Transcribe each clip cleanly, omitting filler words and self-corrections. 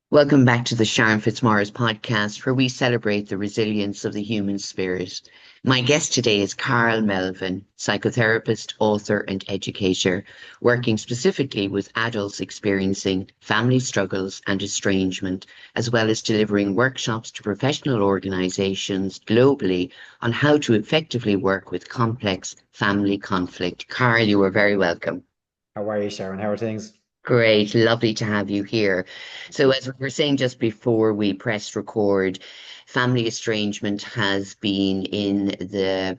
Welcome back to the Sharon Fitzmaurice podcast, where we celebrate the resilience of the human spirit. My guest today is Karl Melvin, psychotherapist, author, and educator, working specifically with adults experiencing family struggles and estrangement, as well as delivering workshops to professional organizations globally on how to effectively work with complex family conflict. Karl, you are very welcome. How are you, Sharon? How are things? Great, lovely to have you here. So, as we were saying just before we pressed record, family estrangement has been in the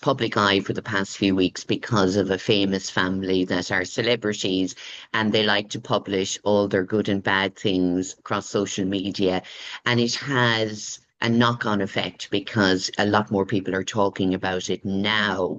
public eye for the past few weeks because of a famous family that are celebrities and they like to publish all their good and bad things across social media. And it has a knock-on effect because a lot more people are talking about it now.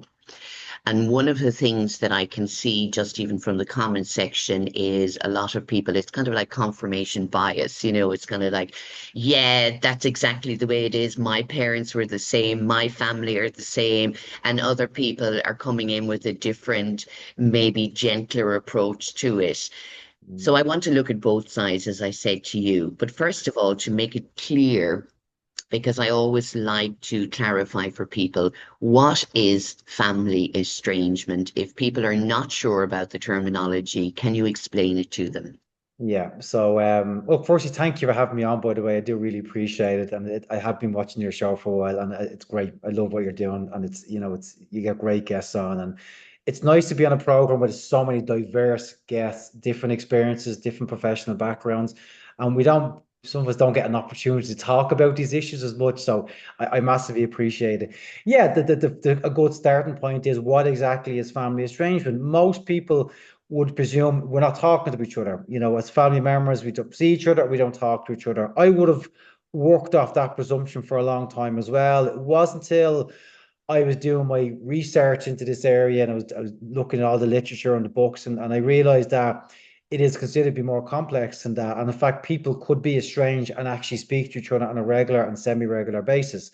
And one of the things that I can see just even from the comment section is a lot of people, it's kind of like confirmation bias. It's kind of like, yeah, that's exactly the way it is. My parents were the same, my family are the same, and other people are coming in with a different, maybe gentler approach to it. So I want to look at both sides, as I said to you. But first of all, to make it clear, because I always like to clarify for people what is family estrangement. If people are not sure about the terminology, can you explain it to them? Yeah. Look, firstly, thank you for having me on, by the way. I do really appreciate it. And I have been watching your show for a while, and it's great. I love what you're doing. And you get great guests on. And it's nice to be on a program with so many diverse guests, different experiences, different professional backgrounds. And some of us don't get an opportunity to talk about these issues as much. So I massively appreciate it. Yeah, a good starting point is what exactly is family estrangement? Most people would presume we're not talking to each other. As family members, we don't see each other, we don't talk to each other. I would have worked off that presumption for a long time as well. It wasn't until I was doing my research into this area and I was looking at all the literature and the books, and I realized that it is considered to be more complex than that. And in fact, people could be estranged and actually speak to each other on a regular and semi-regular basis.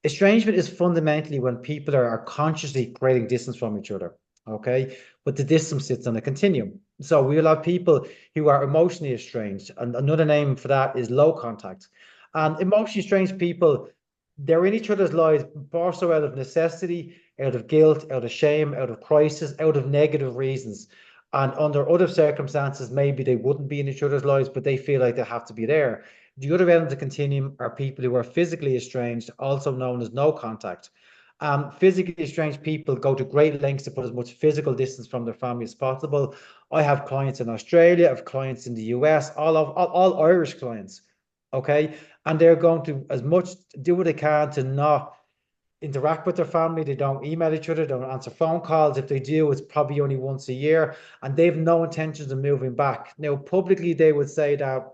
Estrangement is fundamentally when people are consciously creating distance from each other. Okay. But the distance sits on a continuum. So we will have people who are emotionally estranged. And another name for that is low contact. And emotionally estranged people, they're in each other's lives more so out of necessity, out of guilt, out of shame, out of crisis, out of negative reasons. And under other circumstances, maybe they wouldn't be in each other's lives, but they feel like they have to be there. The other end of the continuum are people who are physically estranged, also known as no contact. Physically estranged people go to great lengths to put as much physical distance from their family as possible. I have clients in Australia, I have clients in the US, all Irish clients. Okay. And they're going to as much do what they can to not interact with their family. They don't email each other, don't answer phone calls. If they do, it's probably only once a year, and they've no intentions of moving back. Now, publicly, they would say that,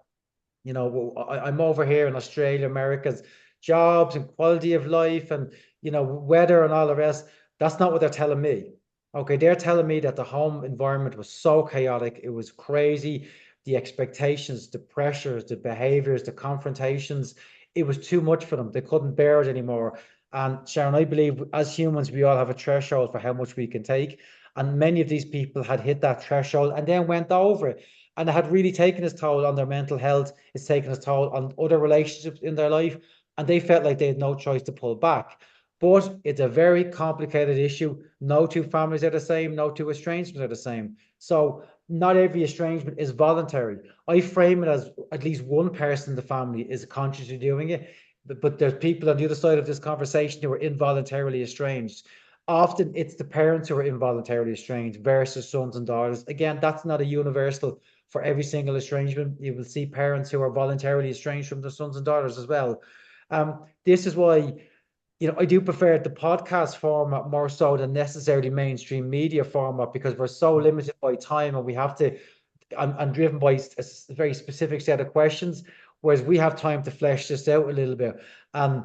well, I'm over here in Australia, America's jobs and quality of life and, weather and all the rest. That's not what they're telling me. Okay, they're telling me that the home environment was so chaotic, it was crazy. The expectations, the pressures, the behaviors, the confrontations, it was too much for them. They couldn't bear it anymore. And Sharon, I believe as humans, we all have a threshold for how much we can take. And many of these people had hit that threshold and then went over it. And it had really taken its toll on their mental health. It's taken its toll on other relationships in their life. And they felt like they had no choice to pull back. But it's a very complicated issue. No two families are the same. No two estrangements are the same. So not every estrangement is voluntary. I frame it as at least one person in the family is consciously doing it, but there's people on the other side of this conversation who are involuntarily estranged. Often it's the parents who are involuntarily estranged versus sons and daughters. Again, that's not a universal for every single estrangement. You will see parents who are voluntarily estranged from their sons and daughters as well. This is why, I do prefer the podcast format more so than necessarily mainstream media format because we're so limited by time and we have to, I'm driven by a very specific set of questions, whereas we have time to flesh this out a little bit. And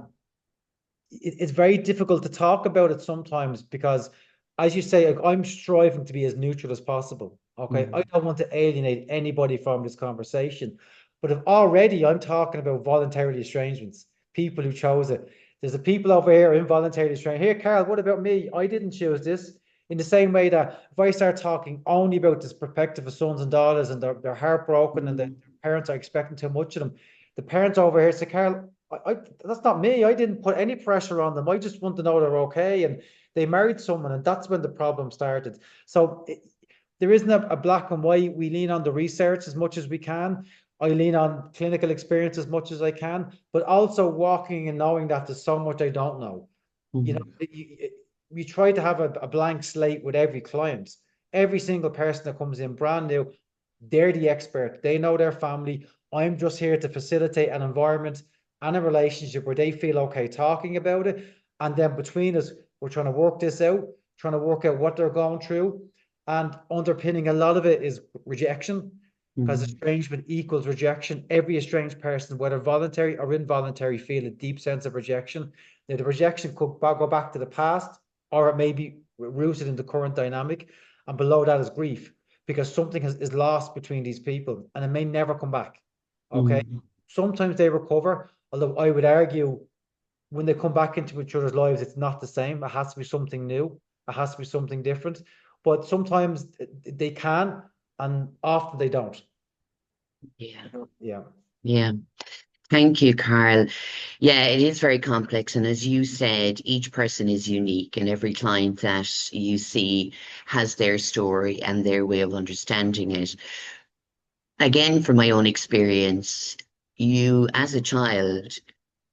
it's very difficult to talk about it sometimes because, as you say, like, I'm striving to be as neutral as possible. Okay. I Mm. don't want to alienate anybody from this conversation. But if already I'm talking about voluntarily estrangements, people who chose it, there's the people over here involuntarily estranged. Here, Carl, what about me? I didn't choose this. In the same way that if I start talking only about this perspective of sons and daughters and they're heartbroken and they're parents are expecting too much of them. The parents over here say, Carl, that's not me. I didn't put any pressure on them. I just want to know they're okay. And they married someone, and that's when the problem started. So there isn't a black and white. We lean on the research as much as we can. I lean on clinical experience as much as I can, but also walking and knowing that there's so much I don't know. You know, Mhm. you try to have a blank slate with every client. Every single person that comes in brand new, they're the expert. They know their family. I'm just here to facilitate an environment and a relationship where they feel okay talking about it. And then between us, we're trying to work this out, trying to work out what they're going through. And underpinning a lot of it is rejection, because Mhm. estrangement equals rejection. Every estranged person, whether voluntary or involuntary, feel a deep sense of rejection. Now, the rejection could go back to the past, or it may be rooted in the current dynamic. And below that is grief, because something is lost between these people and it may never come back. Okay. Mhm. Sometimes they recover, although I would argue when they come back into each other's lives, it's not the same. It has to be something new, it has to be something different. But sometimes they can, and often they don't. Yeah. Yeah. Yeah. Thank you, Carl. Yeah, it is very complex. And as you said, each person is unique, and every client that you see has their story and their way of understanding it. Again, from my own experience, you as a child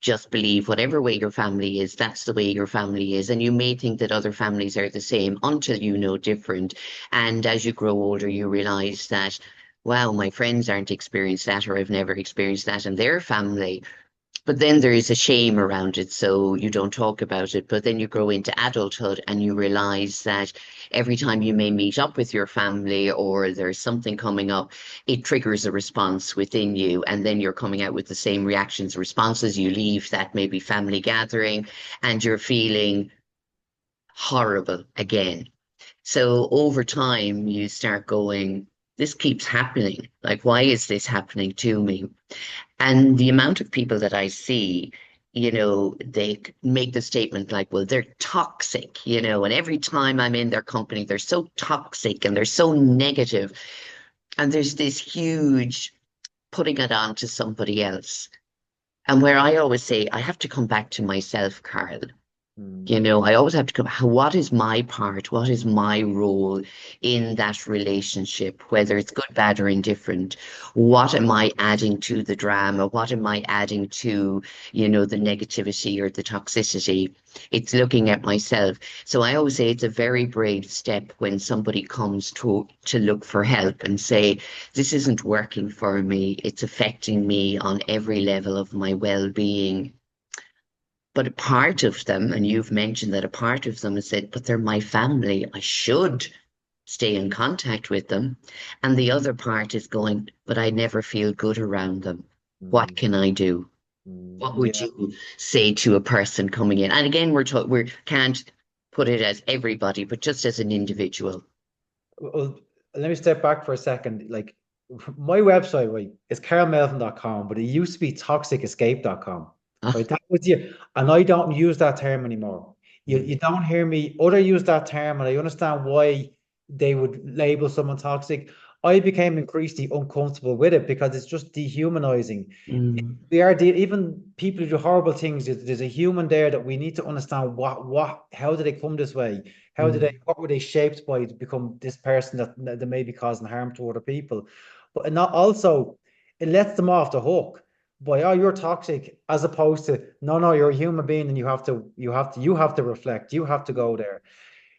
just believe whatever way your family is, that's the way your family is. And you may think that other families are the same until you know different. And as you grow older, you realize that, wow, my friends aren't experienced that, or I've never experienced that in their family. But then there is a shame around it, so you don't talk about it. But then you grow into adulthood and you realize that every time you may meet up with your family or there's something coming up, it triggers a response within you. And then you're coming out with the same reactions, responses. You leave that maybe family gathering and you're feeling horrible again. So over time, you start going, this keeps happening. Like, why is this happening to me? And the amount of people that I see, they make the statement like, well, they're toxic, and every time I'm in their company, they're so toxic and they're so negative. And there's this huge putting it on to somebody else. And where I always say, I have to come back to myself, Carl. Mm, I always have to come, what is my part? What is my role in that relationship, whether it's good, bad, or indifferent? What am I adding to the drama? What am I adding to, the negativity or the toxicity? It's looking at myself. So I always say it's a very brave step when somebody comes to look for help and say, this isn't working for me. It's affecting me on every level of my well-being. But a part of them, and you've mentioned that a part of them has said, but they're my family. I should stay in contact with them. And the other part is going, but I never feel good around them. What mm, can I do? What would yeah. you say to a person coming in? And again, we can't put it as everybody, but just as an individual. Well, let me step back for a second. Like my website, right, is karlmelvin.com, but it used to be toxicescape.com. Ah, Right. That was you. And I don't use that term anymore. You mm, don't hear me other use that term, and I understand why they would label someone toxic. I became increasingly uncomfortable with it because it's just dehumanizing. mm, We are even people who do horrible things. There's a human there that we need to understand how did they come this way? mm, What were they shaped by to become this person that may be causing harm to other people? But not also, it lets them off the hook by, oh, you're toxic, as opposed to, no, you're a human being and you have to reflect, you have to go there.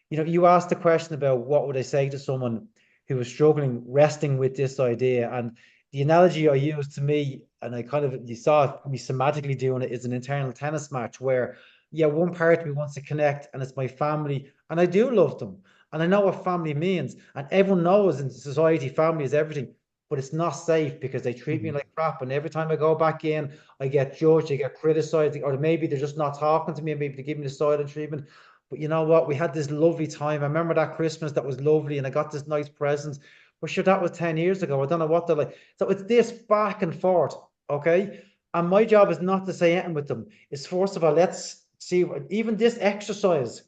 You asked the question about what would I say to someone who was struggling, wrestling with this idea. And the analogy I used to me, and I kind of, you saw me somatically doing it, is an internal tennis match where, yeah, one part of me wants to connect and it's my family. And I do love them. And I know what family means. And everyone knows in society, family is everything. But it's not safe because they treat me mm, like crap. And every time I go back in, I get judged, I get criticized, or maybe they're just not talking to me, and maybe they give me the silent treatment. But you know what? We had this lovely time. I remember that Christmas that was lovely, and I got this nice presents. But sure, that was 10 years ago. I don't know what they're like. So it's this back and forth, okay? And my job is not to say anything with them. It's first of all, let's see, even this exercise,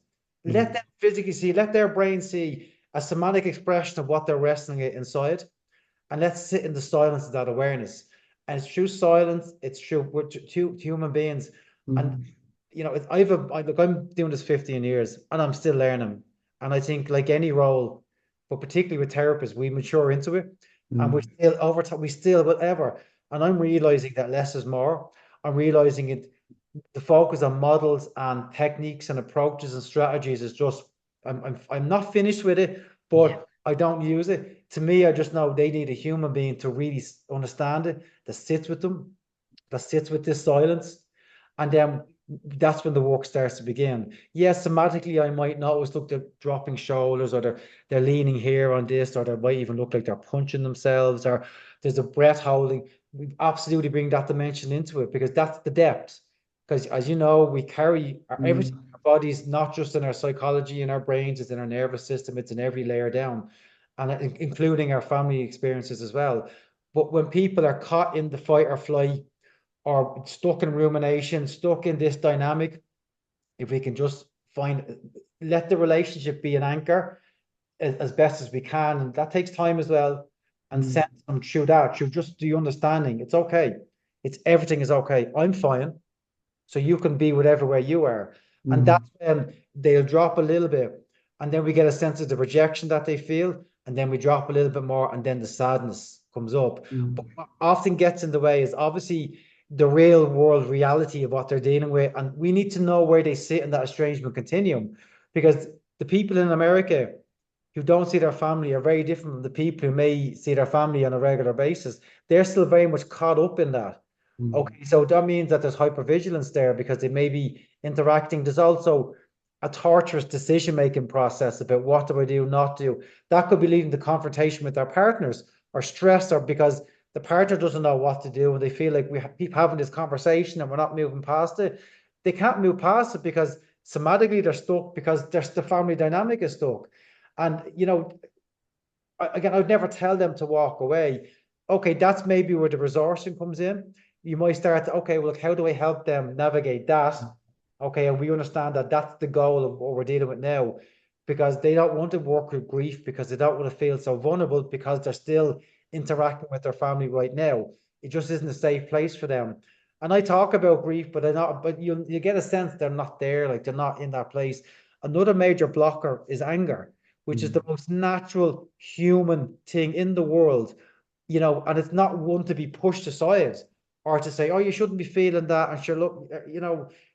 let mm, them physically see, let their brain see a somatic expression of what they're wrestling it inside. and let's sit in the silence of that awareness. And it's through silence, it's through we're two human beings. And mm, look, I'm doing this 15 years and I'm still learning. And I think like any role, but particularly with therapists, we mature into it and we mm, still over time, we still whatever. And I'm realizing that less is more. I'm realizing it the focus on models and techniques and approaches and strategies is just I'm not finished with it, yeah. but I don't use it. To me, I just know they need a human being to really understand it, that sits with them, that sits with this silence, and then that's when the work starts to begin. Yes, somatically, I might notice, look, they're dropping shoulders, or they're leaning here on this, or they might even look like they're punching themselves, or there's a breath holding. We absolutely bring that dimension into it because that's the depth. Because as you know, we carry everything in Mm, our bodies, not just in our psychology, in our brains, it's in our nervous system, it's in every layer down, and including our family experiences as well. But when people are caught in the fight or flight or stuck in rumination, stuck in this dynamic, if we can just let the relationship be an anchor as best as we can, and that takes time as well, and mm, send them through that, through just the understanding. It's okay. Everything is okay. I'm fine. So you can be whatever way you are. And mm, that's when they'll drop a little bit. And then we get a sense of the rejection that they feel. And then we drop a little bit more. And then the sadness comes up. But mm, what often gets in the way is obviously the real world reality of what they're dealing with. And we need to know where they sit in that estrangement continuum. Because the people in America who don't see their family are very different from the people who may see their family on a regular basis. They're still very much caught up in that. mm, Okay, so that means that there's hypervigilance there because they may be interacting. There's also a torturous decision-making process about what do I do, not do. That could be leading to confrontation with their partners or stress or because the partner doesn't know what to do and they feel like we keep having this conversation and we're not moving past it. They can't move past it because somatically they're stuck because there's the family dynamic is stuck. And again, I would never tell them to walk away. Okay, that's maybe where the resourcing comes in. You might start to, okay, well, look, how do I help them navigate that? Okay, and we understand that that's the goal of what we're dealing with now, because they don't want to work with grief because they don't want to feel so vulnerable because they're still interacting with their family right now. It just isn't a safe place for them. And I talk about grief, but they're not, but you get a sense they're not there, like they're not in that place. Another major blocker is anger, which is the mm, most natural human thing in the world, and it's not one to be pushed aside or to say, oh, you shouldn't be feeling that. And sure, look,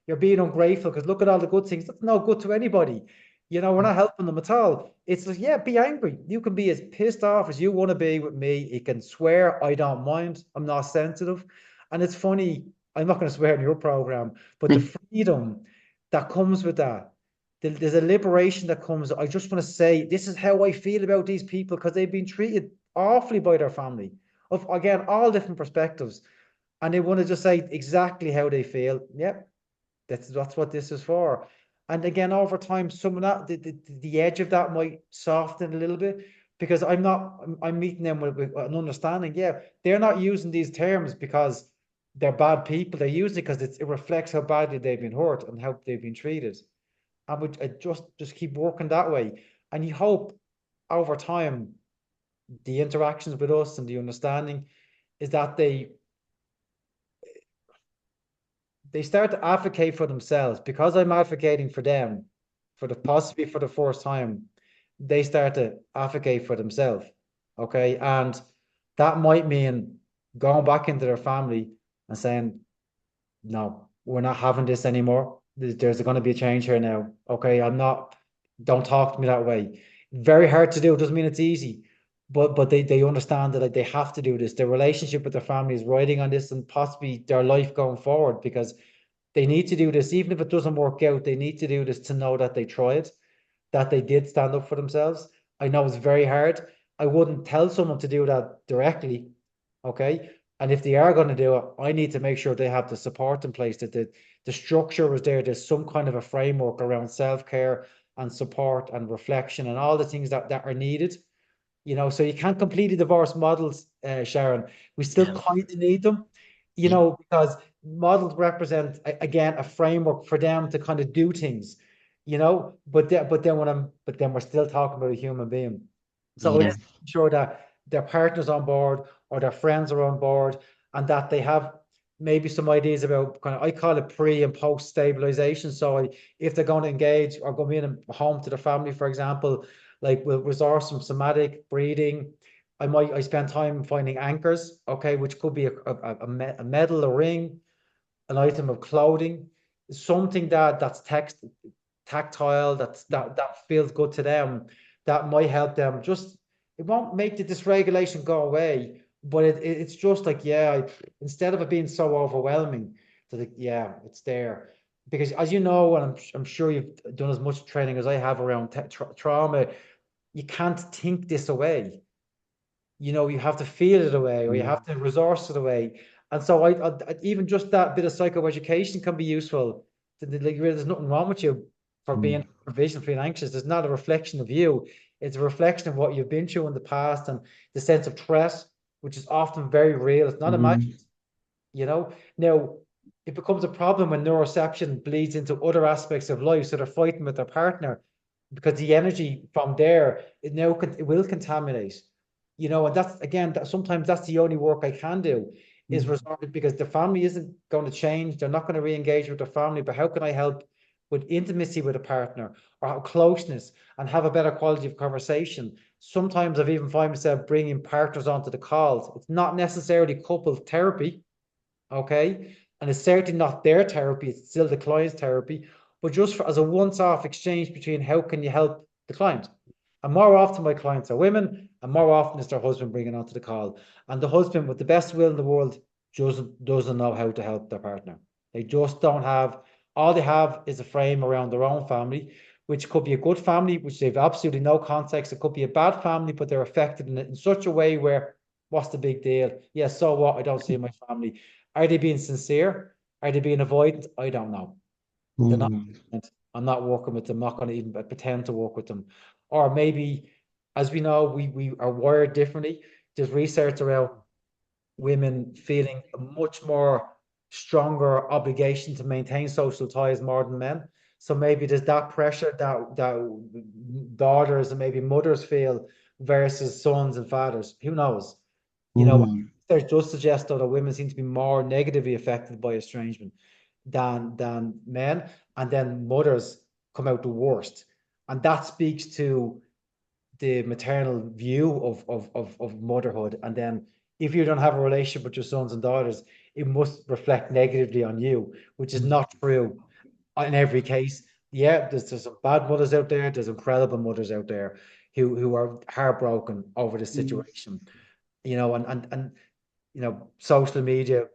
you're being ungrateful because look at all the good things. That's no good to anybody. We're not helping them at all. It's like, yeah, be angry. You can be as pissed off as you want to be with me. You can swear, I don't mind. I'm not sensitive. And it's funny, I'm not going to swear in your program, but the mm. freedom that comes with that, there's a liberation that comes. I just want to say, this is how I feel about these people because they've been treated awfully by their family of, again, all different perspectives. And they want to just say exactly how they feel. Yep, that's what this is for. And again, over time, some of that the edge of that might soften a little bit because I'm meeting them with an understanding. Yeah, they're not using these terms because they're bad people. They're using it because it reflects how badly they've been hurt and how they've been treated. And would just keep working that way. And you hope over time the interactions with us and the understanding is that they start to advocate for themselves because I'm advocating for them for the possibly for the first time. They start to advocate for themselves. Okay. And that might mean going back into their family and saying, no, we're not having this anymore. There's going to be a change here now. Okay. Don't talk to me that way. Very hard to do. It doesn't mean it's easy, but they understand that like, they have to do this. Their relationship with their family is riding on this and possibly their life going forward because they need to do this, even if it doesn't work out, they need to do this to know that they tried, that they did stand up for themselves. I know it's very hard. I wouldn't tell someone to do that directly. Okay. And if they are going to do it, I need to make sure they have the support in place, that the structure was there. There's some kind of a framework around self-care and support and reflection and all the things that are needed. So you can't completely divorce models, Sharon. We still No. kind of need them, Yeah. because models represent again a framework for them to kind of do things, but then we're still talking about a human being. So Yeah. it's sure that their partner's on board or their friends are on board, and that they have maybe some ideas about kind of, I call it pre and post stabilization. So if they're going to engage or go in and home to their family, for example, like we'll resource some somatic breathing. I spend time finding anchors, okay, which could be a medal, a ring, an item of clothing, something that's tactile, that feels good to them, that might help them. Just it won't make the dysregulation go away, but it's just like, yeah, instead of it being so overwhelming, to like, yeah, it's there. Because as you know, and I'm sure you've done as much training as I have around trauma, you can't think this away. You have to feel it away, or you have mm, to resource it away. And so even just that bit of psychoeducation can be useful. Like, really, there's nothing wrong with you for being mm, provision, feeling anxious. It's not a reflection of you. It's a reflection of what you've been through in the past, and the sense of threat, which is often very real. It's not imagined, mm, you know. Now, it becomes a problem when neuroception bleeds into other aspects of life. So they're fighting with their partner because the energy from there, it will contaminate, and that's again, sometimes that's the only work I can do is mm, resort, because the family isn't going to change. They're not going to re-engage with their family, but how can I help with intimacy with a partner, or have closeness, and have a better quality of conversation? Sometimes I've even find myself bringing partners onto the calls. It's not necessarily couple therapy, okay? And it's certainly not their therapy, it's still the client's therapy, but just as a once-off exchange between how can you help the client. And more often my clients are women, and more often it's their husband bringing onto the call. And the husband, with the best will in the world, doesn't know how to help their partner. They just don't have, all they have is a frame around their own family, which could be a good family, which they've absolutely no context. It could be a bad family, but they're affected in it in such a way where, what's the big deal? Yeah, so what? I don't see my family. Are they being sincere? Are they being avoidant? I don't know. They're not. mm, I'm not working with them. I'm not going to even pretend to work with them. Or maybe, as we know, we are wired differently. There's research around women feeling a much more stronger obligation to maintain social ties more than men. So maybe there's that pressure that daughters and maybe mothers feel versus sons and fathers. Who knows? mm, There does suggest though that women seem to be more negatively affected by estrangement than men, and then mothers come out the worst. And that speaks to the maternal view of motherhood. And then if you don't have a relationship with your sons and daughters, it must reflect negatively on you, which is mm, not true in every case. Yeah, there's some bad mothers out there. There's incredible mothers out there who are heartbroken over the mm, situation. Social media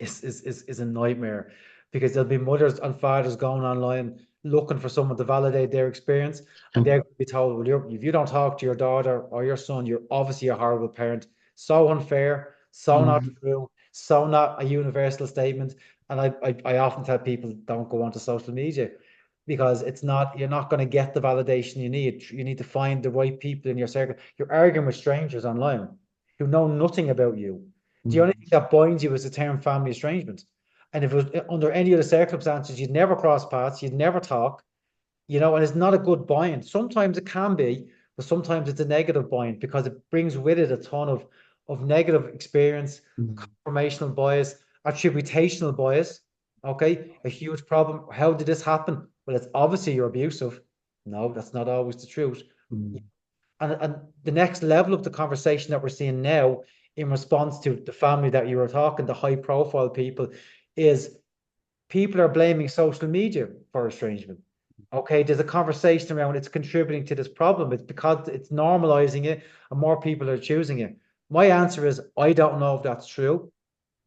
is a nightmare, because there'll be mothers and fathers going online looking for someone to validate their experience, and they're going to be told, well, if you don't talk to your daughter or your son, you're obviously a horrible parent. So unfair, so not mm, true, so not a universal statement. And I often tell people, don't go onto social media, because you're not going to get the validation you need. You need to find the right people in your circle. You're arguing with strangers online who know nothing about you. The only thing mm, that binds you is the term family estrangement. And if it was under any other circumstances, you'd never cross paths, you'd never talk, and it's not a good bind. Sometimes it can be, but sometimes it's a negative bind, because it brings with it a ton of negative experience, mm, confirmational bias, attributational bias. Okay, a huge problem. How did this happen? Well, it's obviously you're abusive. No, that's not always the truth. mm, And the next level of the conversation that we're seeing now, in response to the family that you were talking, the high profile people, is people are blaming social media for estrangement. Okay, there's a conversation around it's contributing to this problem. It's because it's normalizing it, and more people are choosing it. My answer is I don't know if that's true,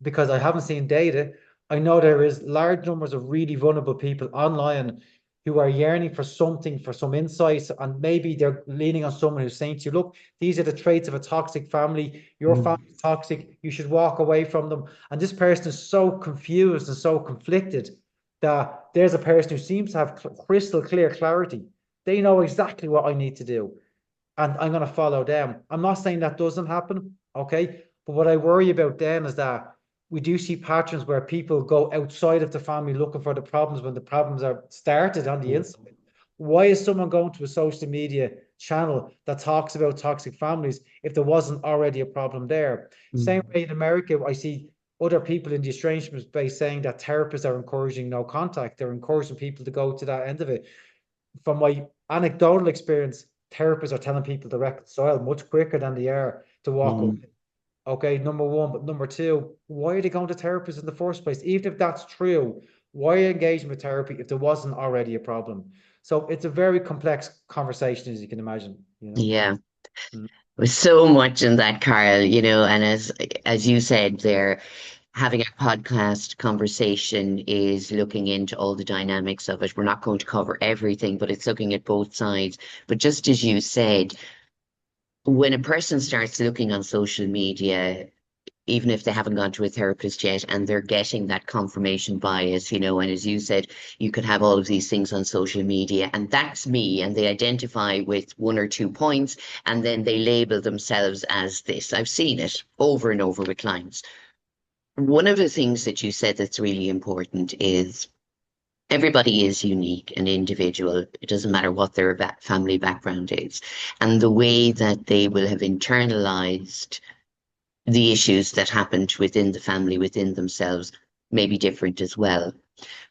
because I haven't seen data. I know there is large numbers of really vulnerable people online who are yearning for something, for some insights, and maybe they're leaning on someone who's saying to you, look, these are the traits of a toxic family. Your mm, family's toxic. You should walk away from them. And this person is so confused and so conflicted that there's a person who seems to have crystal clear clarity. They know exactly what I need to do, and I'm going to follow them. I'm not saying that doesn't happen, okay? But what I worry about then is that we do see patterns where people go outside of the family looking for the problems when the problems are started on the mm, inside. Why is someone going to a social media channel that talks about toxic families if there wasn't already a problem there. Same Mm. way in America, I see other people in the estrangement space saying that therapists are encouraging no contact. They're encouraging people to go to that end of it. From my anecdotal experience, therapists are telling people to reconcile much quicker than they are to walk away. Mm. Okay, number one. But number two, why are they going to therapists in the first place? Even if that's true, why engage with therapy if there wasn't already a problem? So it's a very complex conversation, as you can imagine, you know? Yeah. Mm, There's so much in that, Carl, and as you said there, having a podcast conversation is looking into all the dynamics of it. We're not going to cover everything, but it's looking at both sides. But just as you said, when a person starts looking on social media, even if they haven't gone to a therapist yet, and they're getting that confirmation bias, and as you said, you could have all of these things on social media, and that's me, and they identify with one or two points, and then they label themselves as this. I've seen it over and over with clients. One of the things that you said that's really important is everybody is unique and individual. It doesn't matter what their family background is. And the way that they will have internalized the issues that happened within the family, within themselves, may be different as well.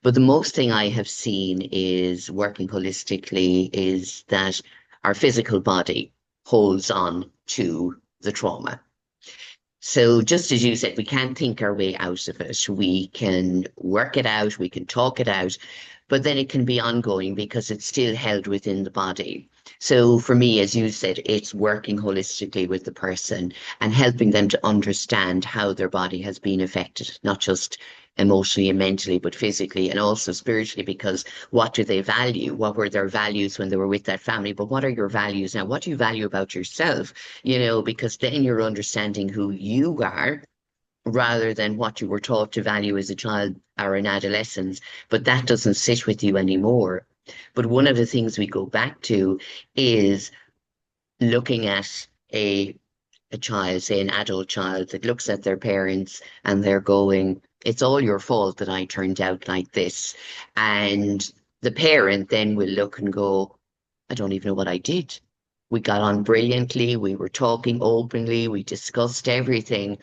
But the most thing I have seen is working holistically is that our physical body holds on to the trauma. So just as you said, we can't think our way out of it. We can work it out, we can talk it out, but then it can be ongoing because it's still held within the body. So for me, as you said, it's working holistically with the person and helping them to understand how their body has been affected, not just emotionally and mentally, but physically and also spiritually, because what do they value? What were their values when they were with that family? But what are your values now? What do you value about yourself? Because then you're understanding who you are rather than what you were taught to value as a child or an adolescent. But that doesn't sit with you anymore. But one of the things we go back to is looking at a child, say an adult child, that looks at their parents and they're going, it's all your fault that I turned out like this. And the parent then will look and go, I don't even know what I did. We got on brilliantly. We were talking openly. We discussed everything.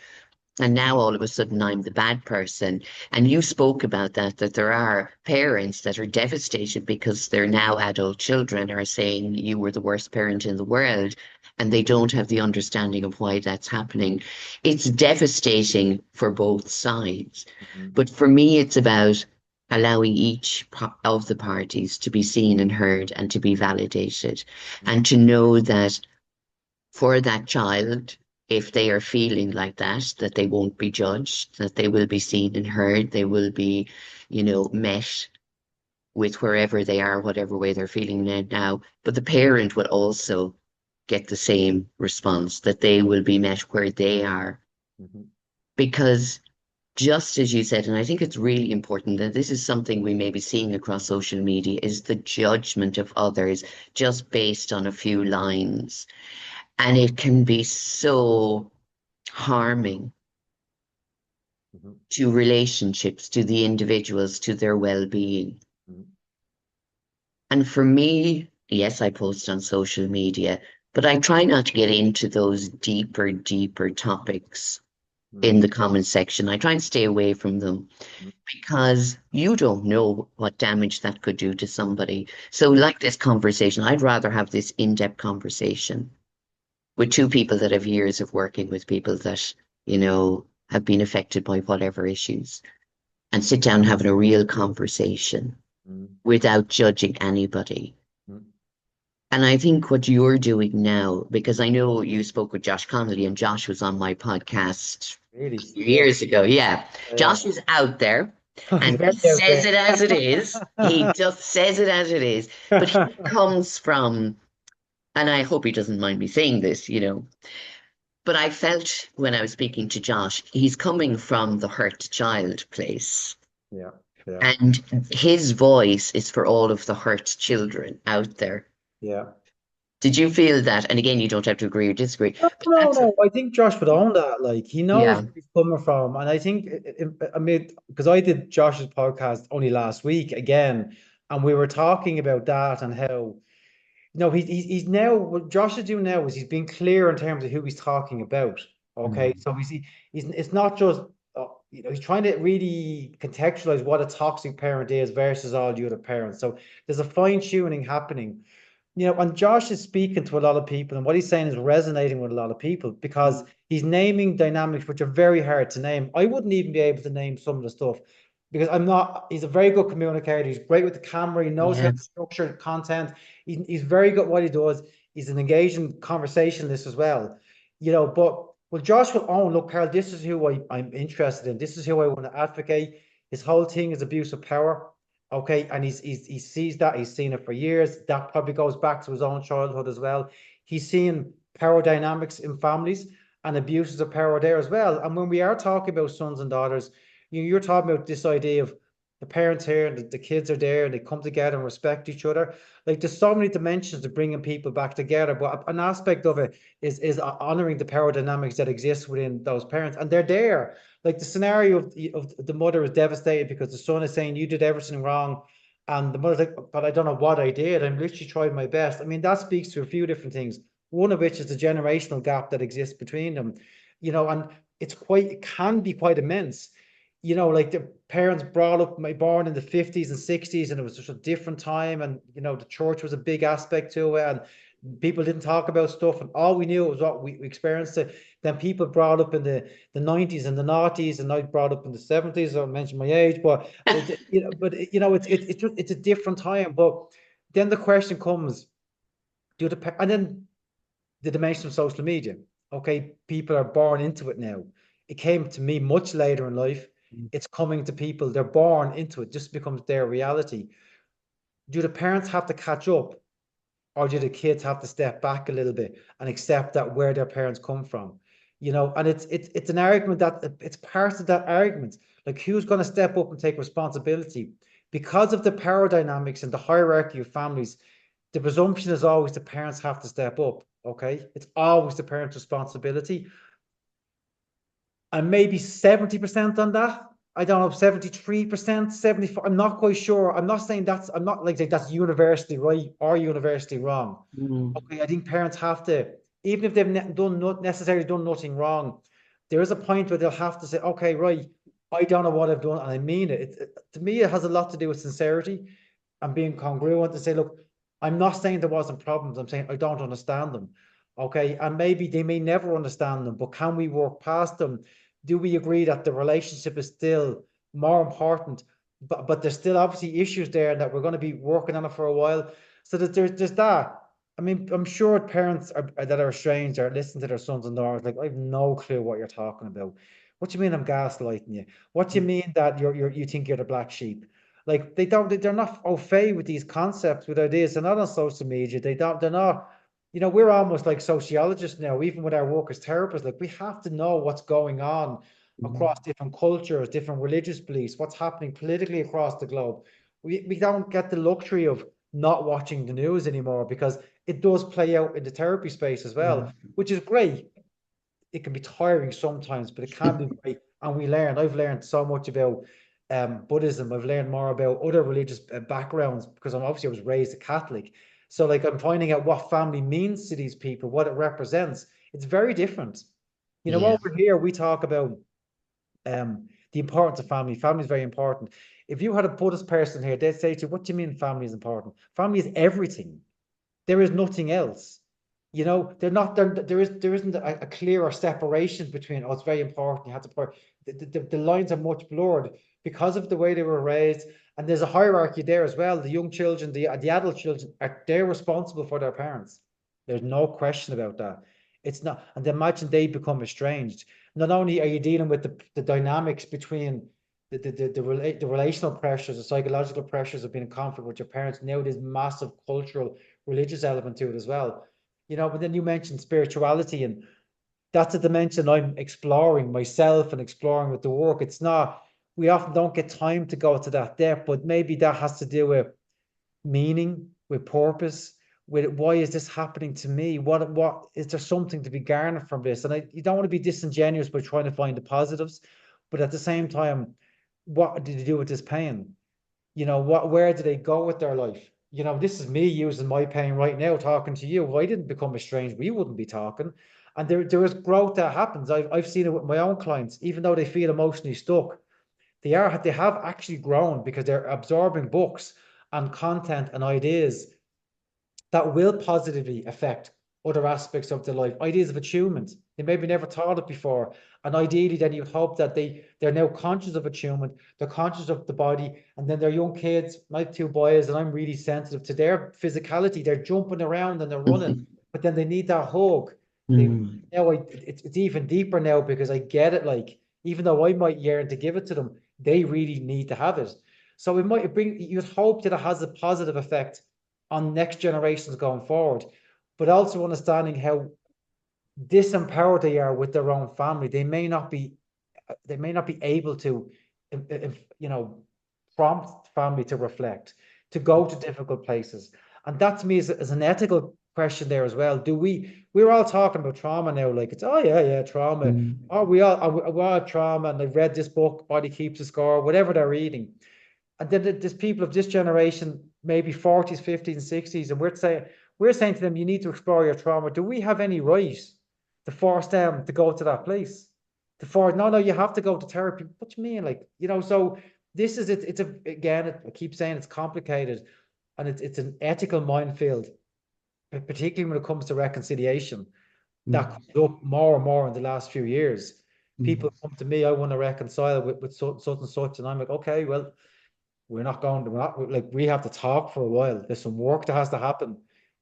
And now all of a sudden I'm the bad person. And you spoke about that there are parents that are devastated because their now adult children are saying you were the worst parent in the world. And they don't have the understanding of why that's happening. It's devastating for both sides. mhm, But for me, it's about allowing each of the parties to be seen and heard and to be validated mhm, and to know that for that child, if they are feeling like that they won't be judged, that they will be seen and heard, they will be, met with wherever they are, whatever way they're feeling it now. But the parent will also get the same response, that they will be met where they are. mhm, Because just as you said, and I think it's really important that this is something we may be seeing across social media, is the judgment of others just based on a few lines. And it can be so harming mhm, to relationships, to the individuals, to their well-being. mhm, And for me, yes, I post on social media, but I try not to get into those deeper topics mhm, in the comment section. I try and stay away from them mhm, because you don't know what damage that could do to somebody. So, like this conversation, I'd rather have this in-depth conversation with two people that have years of working with people that, have been affected by whatever issues and sit down having a real conversation mhm, without judging anybody. mhm. And I think what you're doing now, because I know you spoke with Josh Connolly and Josh was on my podcast Really? a few Yeah. years ago. Yeah. Yeah. Josh is out there He's and very he out says there. it as it is. He just says it as it is. But he comes from, and I hope he doesn't mind me saying this, but I felt when I was speaking to Josh, he's coming from the hurt child place. Yeah. Yeah. And his voice is for all of the hurt children out there. Yeah. Did you feel that? And again, you don't have to agree or disagree, No, but no, that's, no. I think Josh would own that. Like he knows yeah. where he's coming from, and I think I mean because I did Josh's podcast only last week again, and we were talking about that and how No, he's now what Josh is doing now is he's being clear in terms of who he's talking about. Okay, Mm. so he's it's not just he's trying to really contextualize what a toxic parent is versus all the other parents. So there's a fine tuning happening. And Josh is speaking to a lot of people, and what he's saying is resonating with a lot of people because he's naming dynamics which are very hard to name. I wouldn't even be able to name some of the stuff because I'm not, he's a very good communicator. He's great with the camera. He knows how Yeah. to structure content. He's very good at what he does. He's an engaging conversationalist as well. But well, Josh will own, look, Carl, this is who I'm interested in. This is who I want to advocate. His whole thing is abuse of power. Okay, and he sees that, he's seen it for years. That probably goes back to his own childhood as well. He's seen power dynamics in families and abuses of power there as well. And when we are talking about sons and daughters, you're talking about this idea of the parents here and the kids are there and they come together and respect each other. Like there's so many dimensions to bringing people back together, but an aspect of it is honoring the power dynamics that exist within those parents, and they're there. Like the scenario of the mother is devastated because the son is saying you did everything wrong, and the mother's like, but I don't know what I did. I'm literally trying my best. I mean, that speaks to a few different things. One of which is the generational gap that exists between them, and it can be quite immense. Like the parents brought up my born in the 50s and 60s, and it was just a different time, and the church was a big aspect to it, and people didn't talk about stuff, and all we knew was what we experienced it. Then people brought up in the 90s and the noughties, and I brought up in the 70s. I don't mention my age, but it's a different time. But then the question comes, and then the dimension of social media. Okay, people are born into it now. It came to me much later in life. It's coming to people, they're born into it, just becomes their reality. Do the parents have to catch up, or do the kids have to step back a little bit and accept that where their parents come from? And it's an argument that it's part of that argument. Like who's going to step up and take responsibility? Because of the power dynamics and the hierarchy of families, the presumption is always the parents have to step up. Okay, it's always the parents' responsibility, and maybe 70% on that. I don't know, 73%, 74. I'm not quite sure. I'm not saying I'm not like saying that's universally right or universally wrong. Mm. Okay, I think parents have to, even if they've done not necessarily done nothing wrong, there is a point where they'll have to say, okay, right, I don't know what I've done, and I mean it. To me, it has a lot to do with sincerity and being congruent to say, look, I'm not saying there wasn't problems. I'm saying I don't understand them. Okay, and maybe they may never understand them, but can we work past them? Do we agree that the relationship is still more important, but there's still obviously issues there and that we're going to be working on it for a while? So that there's that. I mean, I'm sure parents that are estranged are listening to their sons and daughters like, I have no clue what you're talking about. What do you mean I'm gaslighting you? What do you mean that you think you're the black sheep? Like they're not au fait with these concepts, with ideas. They're not on social media. They're not. We're almost like sociologists now, even with our work as therapists. Like we have to know what's going on across Mm. different cultures, different religious beliefs, what's happening politically across the globe. We don't get the luxury of not watching the news anymore because it does play out in the therapy space as well, which is great. It can be tiring sometimes, but it can be great. And I've learned so much about Buddhism. I've learned more about other religious backgrounds because I was raised a Catholic. So like I'm finding out what family means to these people, what it represents. It's very different. Yeah. Over here we talk about the importance of family. Family is very important. If you had a Buddhist person here, they'd say to you, what do you mean family is important? Family is everything. There is nothing else. They're not there isn't a clearer separation between, oh, it's very important. You have to part. The lines are much blurred because of the way they were raised, and there's a hierarchy there as well. The young children, the adult children, they're responsible for their parents. There's no question about that. It's not, and imagine they become estranged. Not only are you dealing with the dynamics between the relational pressures, the psychological pressures of being in conflict with your parents. Now there's massive cultural religious element to it as well. But then you mentioned spirituality, and that's a dimension I'm exploring myself and exploring with the work. It's not, we often don't get time to go to that depth, but maybe that has to do with meaning, with purpose, with why is this happening to me? What is there something to be garnered from this? And you don't want to be disingenuous by trying to find the positives, but at the same time, what did they do with this pain? Where do they go with their life? this is me using my pain right now, talking to you. If I didn't become estranged, we wouldn't be talking. And there is growth that happens. I've seen it with my own clients, even though they feel emotionally stuck, they have actually grown because they're absorbing books and content and ideas that will positively affect other aspects of their life. Ideas of attunement. They maybe never thought it before. And ideally, then you hope that they're now conscious of attunement, they're conscious of the body, and then they're young kids, my two boys, and I'm really sensitive to their physicality. They're jumping around and they're running, but then they need that hug. They Mm, now it's even deeper now because I get it. Like, even though I might yearn to give it to them, they really need to have it. So it might bring, you'd hope that it has a positive effect on next generations going forward, but also understanding how disempowered they are with their own family. They may not be able to, prompt family to reflect, to go to difficult places. And that to me is an ethical question there as well. We're all talking about trauma now, like it's, oh yeah, yeah, trauma. mm, Oh, we all have trauma, and they've read this book, Body Keeps the Score, whatever they're reading. And then there's people of this generation, maybe 40s, 50s, and 60s, and we're saying to them, you need to explore your trauma. Do we have any right to force them to go to that place? No, no, you have to go to therapy. What do you mean? Like, so this is it. Again, I keep saying it's complicated, and it's an ethical minefield, particularly when it comes to reconciliation. That mm, comes up more and more in the last few years. People mm, come to me, I want to reconcile with such and such, and I'm like, okay, well, we're not, we have to talk for a while. There's some work that has to happen.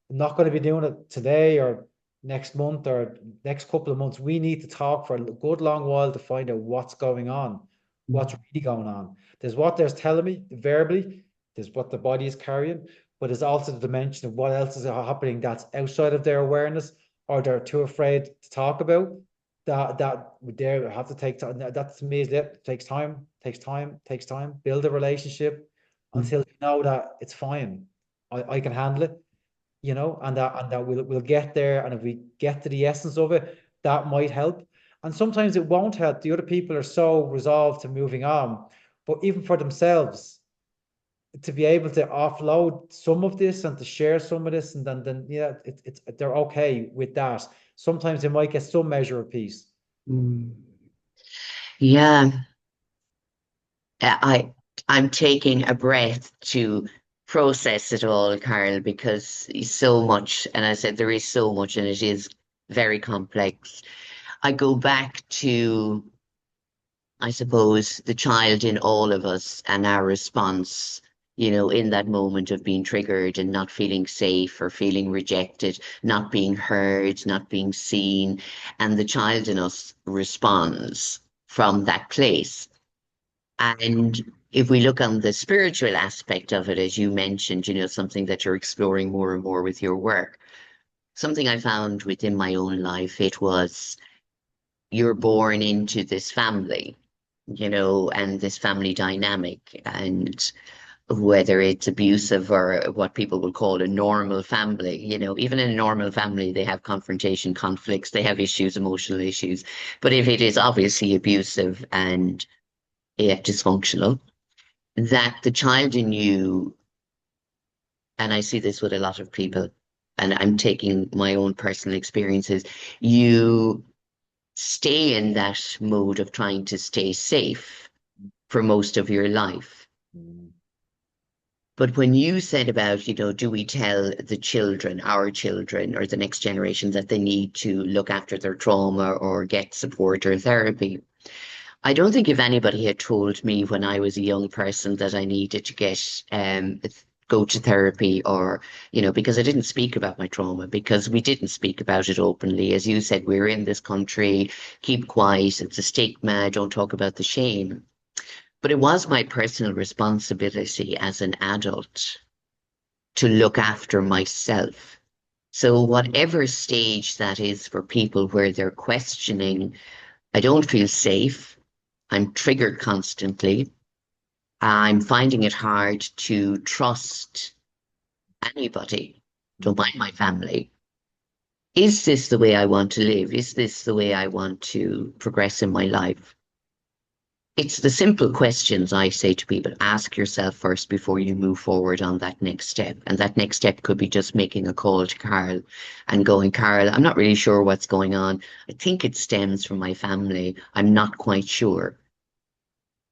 I'm not going to be doing it today or next month or next couple of months. We need to talk for a good long while to find out what's going on, what's mm, really going on. There's what there's telling me verbally, there's what the body is carrying, but there's also the dimension of what else is happening that's outside of their awareness or they're too afraid to talk about. That they have to take time. That to me is it. Takes time, takes time, takes time. Build a relationship mm, until you know that it's fine. I can handle it, and that we'll get there. And if we get to the essence of it, that might help. And sometimes it won't help. The other people are so resolved to moving on, but even for themselves, to be able to offload some of this and to share some of this, and then yeah, it's they're okay with that. Sometimes they might get some measure of peace. mm. Yeah, I I'm taking a breath to process it all, Carl, because so much, and I said there is so much, and it is very complex. I go back to, I suppose, the child in all of us and our response, in that moment of being triggered and not feeling safe or feeling rejected, not being heard, not being seen. And the child in us responds from that place. And if we look on the spiritual aspect of it, as you mentioned, something that you're exploring more and more with your work, something I found within my own life, it was you're born into this family, and this family dynamic, and whether it's abusive or what people would call a normal family, even in a normal family, they have confrontation, conflicts, they have issues, emotional issues. But if it is obviously abusive and dysfunctional, that the child in you, and I see this with a lot of people, and I'm taking my own personal experiences, you stay in that mode of trying to stay safe for most of your life. Mm, But when you said about, do we tell the children, our children, or the next generation that they need to look after their trauma or get support or therapy? I don't think if anybody had told me when I was a young person that I needed to go to therapy or, because I didn't speak about my trauma, because we didn't speak about it openly. As you said, we're in this country, keep quiet, it's a stigma, don't talk about the shame. But it was my personal responsibility as an adult to look after myself. So, whatever stage that is for people where they're questioning, I don't feel safe, I'm triggered constantly, I'm finding it hard to trust anybody, don't mm, mind my family. Is this the way I want to live? Is this the way I want to progress in my life? It's the simple questions I say to people. Ask yourself first before you move forward on that next step. And that next step could be just making a call to Carl and going, Carl, I'm not really sure what's going on. I think it stems from my family. I'm not quite sure.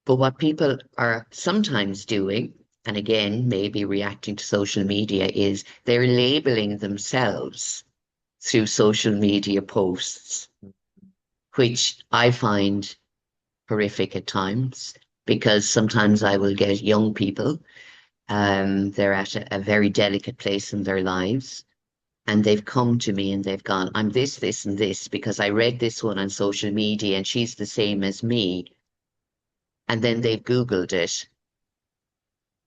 But what people are sometimes doing, and again, maybe reacting to social media, is they're labeling themselves through social media posts, which I find horrific at times because sometimes I will get young people, they're at a very delicate place in their lives. And they've come to me and they've gone, I'm this, this, and this because I read this one on social media and she's the same as me. And then they've Googled it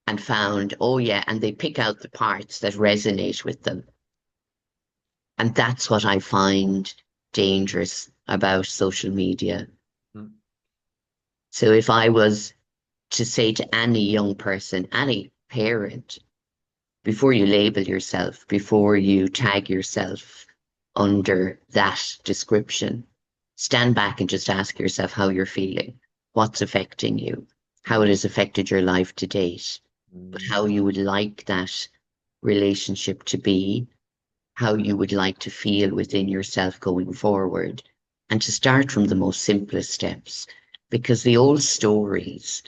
and found, oh yeah, and they pick out the parts that resonate with them. And that's what I find dangerous about social media. Mm, So if I was to say to any young person, any parent, before you label yourself, before you tag yourself under that description, stand back and just ask yourself how you're feeling, what's affecting you, how it has affected your life to date, but mm, how you would like that relationship to be, how you would like to feel within yourself going forward, and to start from the most simplest steps. Because the old stories,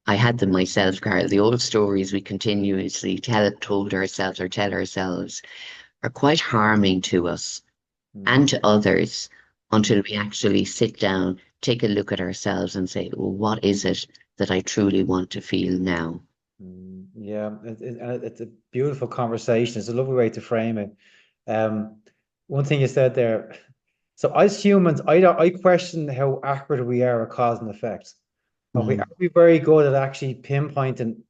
I had them myself, Carl, the old stories we continuously told ourselves or tell ourselves are quite harming to us mm, and to others until we actually sit down, take a look at ourselves and say, well, what is it that I truly want to feel now? Yeah, and it's a beautiful conversation. It's a lovely way to frame it. Um, One thing you said there. So as humans, I question how accurate we are at cause and effect. Okay, Mm, are we very good at actually pinpointing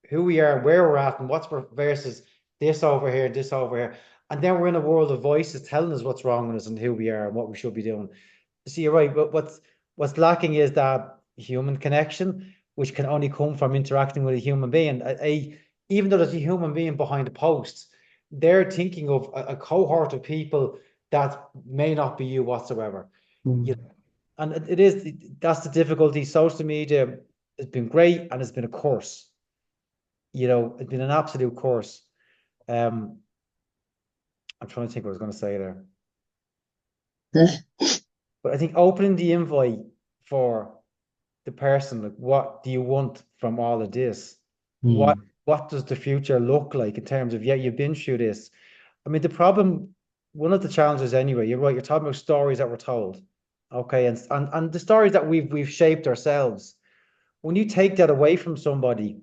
who we are, where we're at, and what's versus this over here, and then we're in a world of voices telling us what's wrong with us and who we are and what we should be doing. See, you're right, but what's lacking is that human connection, which can only come from interacting with a human being. Even though there's a human being behind the post, they're thinking of a cohort of people that may not be you whatsoever. You mm, know, and it is that's the difficulty. Social media has been great and it's been a course. It's been an absolute course. Um, I'm trying to think what I was going to say there. But I think opening the invite for the person, like, what do you want from all of this? What mm, what does the future look like in terms of, yeah, you've been through this. I mean, the problem, one of the challenges anyway, you're right, you're talking about stories that were told. Okay, and the stories that we've shaped ourselves. When you take that away from somebody,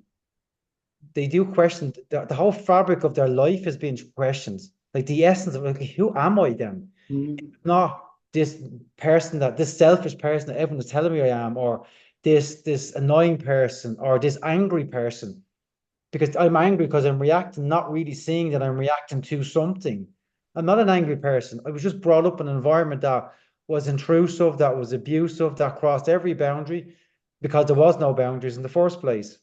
they do question the whole fabric of their life is being questioned. Like the essence of, like, who am I then? mm, Not this this selfish person that everyone is telling me I am, or this annoying person, or this angry person. Because I'm angry because I'm reacting, not really seeing that I'm reacting to something. I'm not an angry person. I was just brought up in an environment that was intrusive, that was abusive, that crossed every boundary because there was no boundaries in the first place.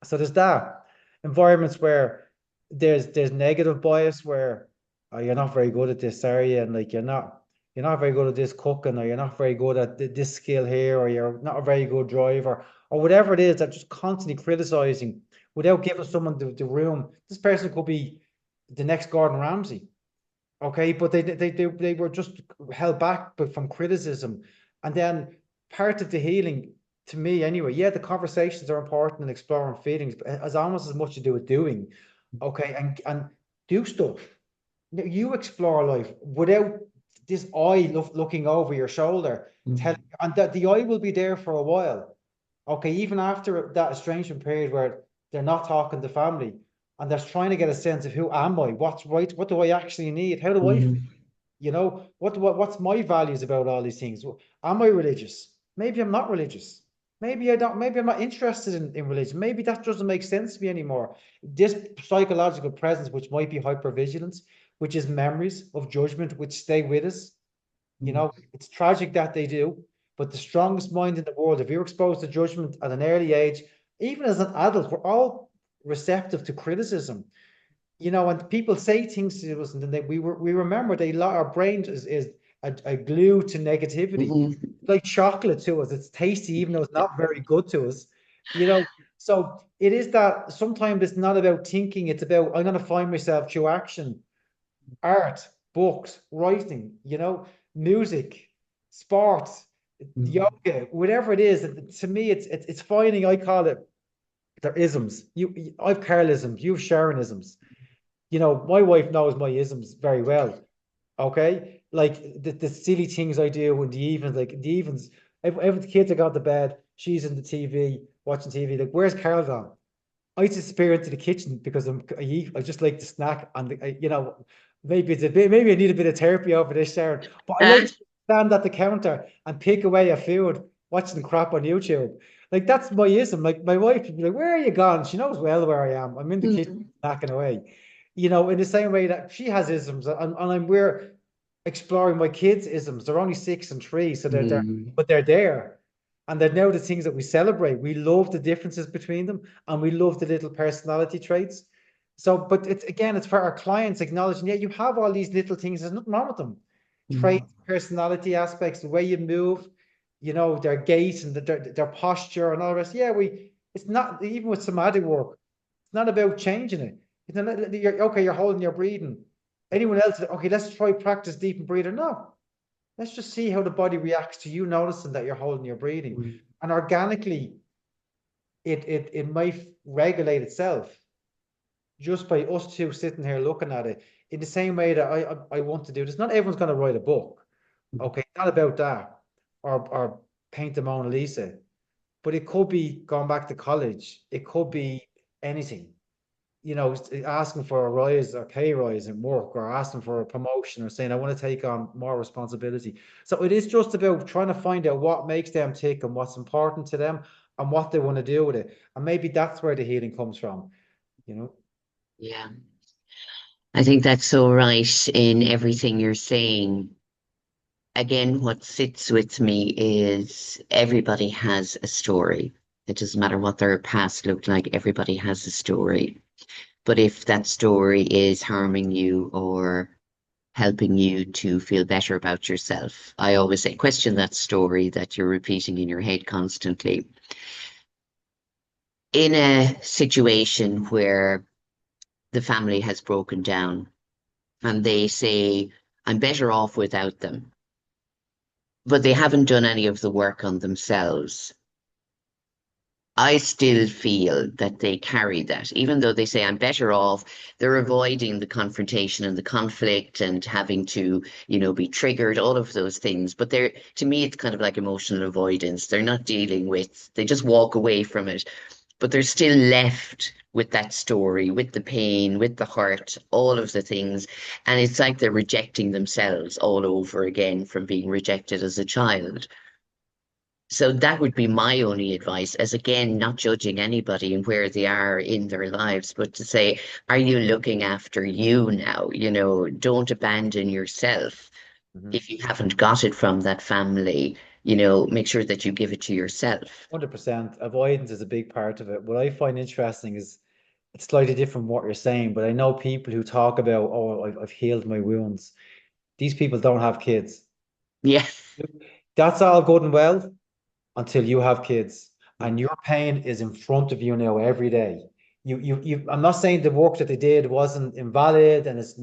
So there's that environments where there's negative bias where, oh, you're not very good at this area, and like you're not very good at this cooking, or you're not very good at this skill here, or you're not a very good driver, or whatever it is, that just constantly criticizing without giving someone the room. This person could be the next Gordon Ramsay. Okay, but they were just held back but from criticism. And then part of the healing, to me anyway, yeah, the conversations are important and exploring feelings, but it has almost as much to do with doing. Okay, and do stuff. You explore life without this eye looking over your shoulder, mm, and that the eye will be there for a while. Okay, even after that estrangement period where they're not talking to family and they're trying to get a sense of who am I, what's right, what do I actually need, how do I feel? mm, What's my values about all these things? Am I religious? Maybe I'm not religious. Maybe I don't, maybe I'm not interested in religion. Maybe that doesn't make sense to me anymore. This psychological presence, which might be hypervigilance, which is memories of judgment, which stay with us. mm, It's tragic that they do, but the strongest mind in the world, if you're exposed to judgment at an early age, even as an adult, we're all receptive to criticism. And people say things to us, and then we remember our brain is a glue to negativity. Mhm. It's like chocolate to us. It's tasty, even though it's not very good to us. You know, so it is that sometimes it's not about thinking, it's about I'm gonna find myself through action, art, books, writing, music, sports, Mhm. yoga, whatever it is. To me, it's finding, I call it they're isms. I've Carlisms, you've Sharonisms. My wife knows my isms very well. Okay, like the silly things I do in the evenings, like in the evenings, every the kids are gone to bed, she's in the TV watching TV. Like, where's Carol gone? I disappear into the kitchen because I just like to snack and maybe it's a bit maybe I need a bit of therapy over this, Sharon. But I like Ah, to stand at the counter and pick away at food, watching crap on YouTube. Like that's my ism. Like my wife would be like, "Where are you gone?" She knows well where I am. I'm in the kitchen mhm. snacking away. In the same way that she has isms, and we're exploring my kids' isms. They're only 6 and 3, so they're there, Mm. but they're there. And they're now the things that we celebrate. We love the differences between them and we love the little personality traits. So, but it's for our clients acknowledging, yeah, you have all these little things. There's nothing wrong with them. Mm. Traits, personality aspects, the way you move, their gait and their posture and all the rest. Yeah, it's not even with somatic work. It's not about changing it. It's not, you're holding your breathing. Anyone else, okay, let's try practice deep and breather. No, let's just see how the body reacts to you noticing that you're holding your breathing. Mm. And organically, it might regulate itself just by us two sitting here looking at it in the same way that I want to do this. Not everyone's going to write a book. Okay, not about that. Or paint the Mona Lisa. But it could be going back to college. It could be anything. Asking for a rise or pay rise in work or asking for a promotion or saying, I want to take on more responsibility. So it is just about trying to find out what makes them tick and what's important to them and what they want to do with it. And maybe that's where the healing comes from, you know? Yeah, I think that's so right in everything you're saying. Again, what sits with me is everybody has a story. It doesn't matter what their past looked like, everybody has a story. But if that story is harming you or helping you to feel better about yourself, I always say question that story that you're repeating in your head constantly. In a situation where the family has broken down and they say, I'm better off without them, but they haven't done any of the work on themselves. I still feel that they carry that, even though they say I'm better off, they're avoiding the confrontation and the conflict and having to, be triggered, all of those things. But to me, it's kind of like emotional avoidance. They're not dealing with, they just walk away from it, but they're still left with that story, with the pain, with the hurt, all of the things. And it's like they're rejecting themselves all over again from being rejected as a child. So that would be my only advice, as again, not judging anybody and where they are in their lives, but to say, are you looking after you now? Don't abandon yourself. Mhm. If you haven't got it from that family, make sure that you give it to yourself. 100%. Avoidance is a big part of it. What I find interesting is it's slightly different from what you're saying, but I know people who talk about, oh, I've healed my wounds. These people don't have kids. Yeah. That's all good and well until you have kids and your pain is in front of you now every day. I'm not saying the work that they did wasn't invalid and it's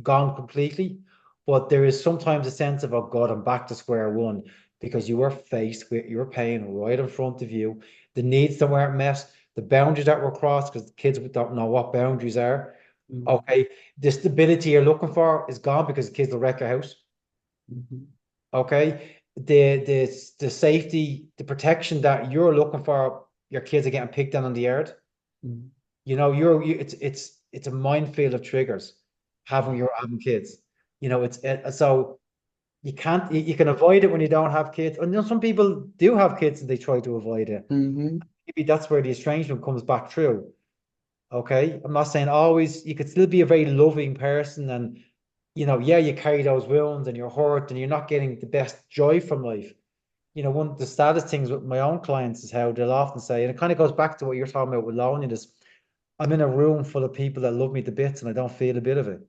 gone completely, but there is sometimes a sense of, oh God, I'm back to square one because you were faced with your pain right in front of you, the needs that weren't met, the boundaries that were crossed because kids don't know what boundaries are. Mhm. Okay, the stability you're looking for is gone because the kids will wreck your house. Mhm. Okay. The safety, the protection that you're looking for, your kids are getting picked on the yard. Mhm. It's a minefield of triggers having kids. So you can avoid it when you don't have kids. And some people do have kids and they try to avoid it. Mhm. Maybe that's where the estrangement comes back through. Okay. I'm not saying always, you could still be a very loving person and yeah, you carry those wounds and you're hurt and you're not getting the best joy from life. One of the saddest things with my own clients is how they'll often say, and it kind of goes back to what you're talking about with loneliness. I'm in a room full of people that love me to bits and I don't feel a bit of it.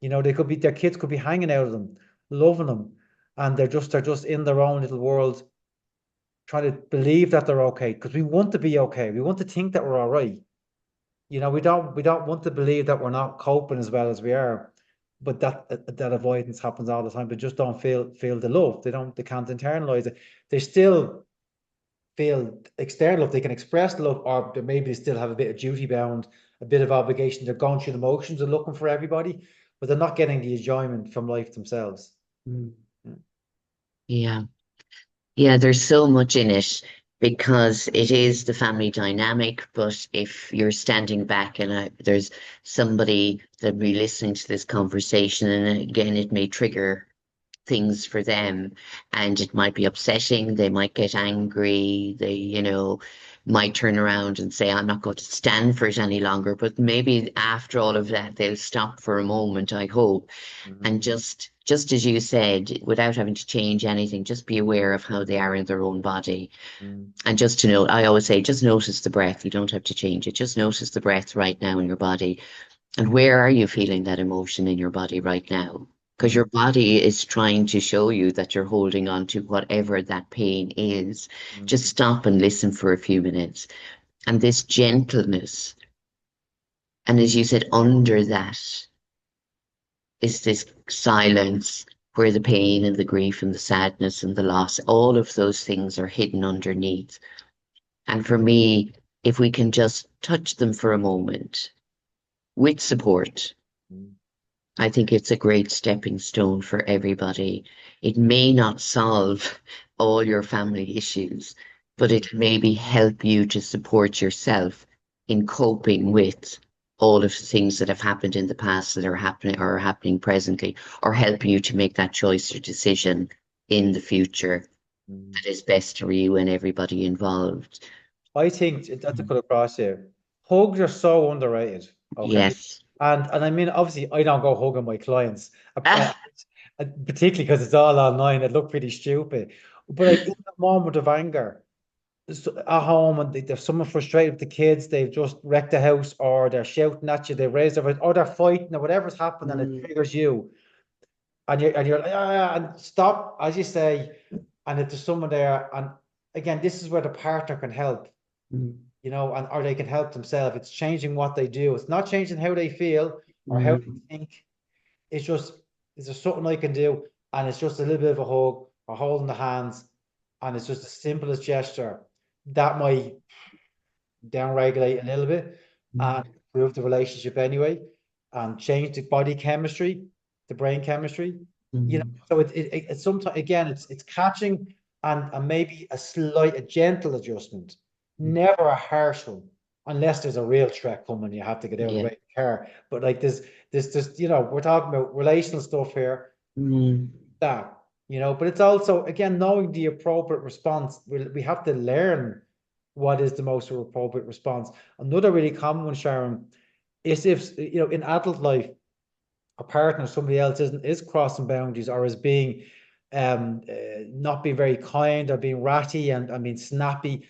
Their kids could be hanging out of them. loving them, and they're just in their own little world, trying to believe that they're okay because we want to be okay. We want to think that we're all right. We don't want to believe that we're not coping as well as we are, but that avoidance happens all the time. They just don't feel the love. They can't internalize it. They still feel external love. They can express love, or maybe they still have a bit of duty bound, a bit of obligation. They're going through the motions and looking for everybody, but they're not getting the enjoyment from life themselves. Mm. Yeah. Yeah, there's so much in it because it is the family dynamic. But if you're standing back and there's somebody that will be listening to this conversation, and again, it may trigger things for them and it might be upsetting. They might get angry. They, might turn around and say, I'm not going to stand for it any longer. But maybe after all of that, they'll stop for a moment, I hope, Mhm. and just as you said, without having to change anything, just be aware of how they are in their own body. Mm, And just to note, I always say, just notice the breath. You don't have to change it. Just notice the breath right now in your body. And where are you feeling that emotion in your body right now? Because mm, your body is trying to show you that you're holding on to whatever that pain is. mm, Just stop and listen for a few minutes. And this gentleness, and as you said, under that is this silence where the pain and the grief and the sadness and the loss, all of those things are hidden underneath. And for me, if we can just touch them for a moment with support, mm, I think it's a great stepping stone for everybody. It may not solve all your family issues, but mm, it maybe help you to support yourself in coping with all of the things that have happened in the past that are happening presently, or help you to make that choice or decision in the future mm. that is best for you and everybody involved. I think that's a good across here. Hugs are so underrated. Okay. Yes. And I mean, obviously, I don't go hugging my clients, Ah. particularly because it's all online. It look pretty stupid. But like in that moment of anger, at home, and there's someone frustrated with the kids, they've just wrecked the house, or they're shouting at you, they've raised their voice, or they're fighting, or whatever's happened, and it Mm, triggers you, and you're like, ah, and stop, as you say, and if there's someone there, and again, this is where the partner can help, mm, and or they can help themselves. It's changing what they do. It's not changing how they feel or how they mm, think. It's just, is there something I can do? And it's just a little bit of a hug or holding the hands, and it's just the simplest gesture that might downregulate a little bit and mm, improve the relationship anyway, and change the body chemistry, the brain chemistry. mm, So it's sometimes, again, it's catching, and maybe a gentle adjustment, mm. never a harsh one, unless there's a real threat coming. You have to get out of the Yeah. way of the car. But like this, we're talking about relational stuff here, Mm, that, but it's also, again, knowing the appropriate response. We have to learn what is the most appropriate response. Another really common one, Sharon, is if, in adult life, a partner, somebody else is crossing boundaries, or is being not being very kind, or being ratty, and being snappy,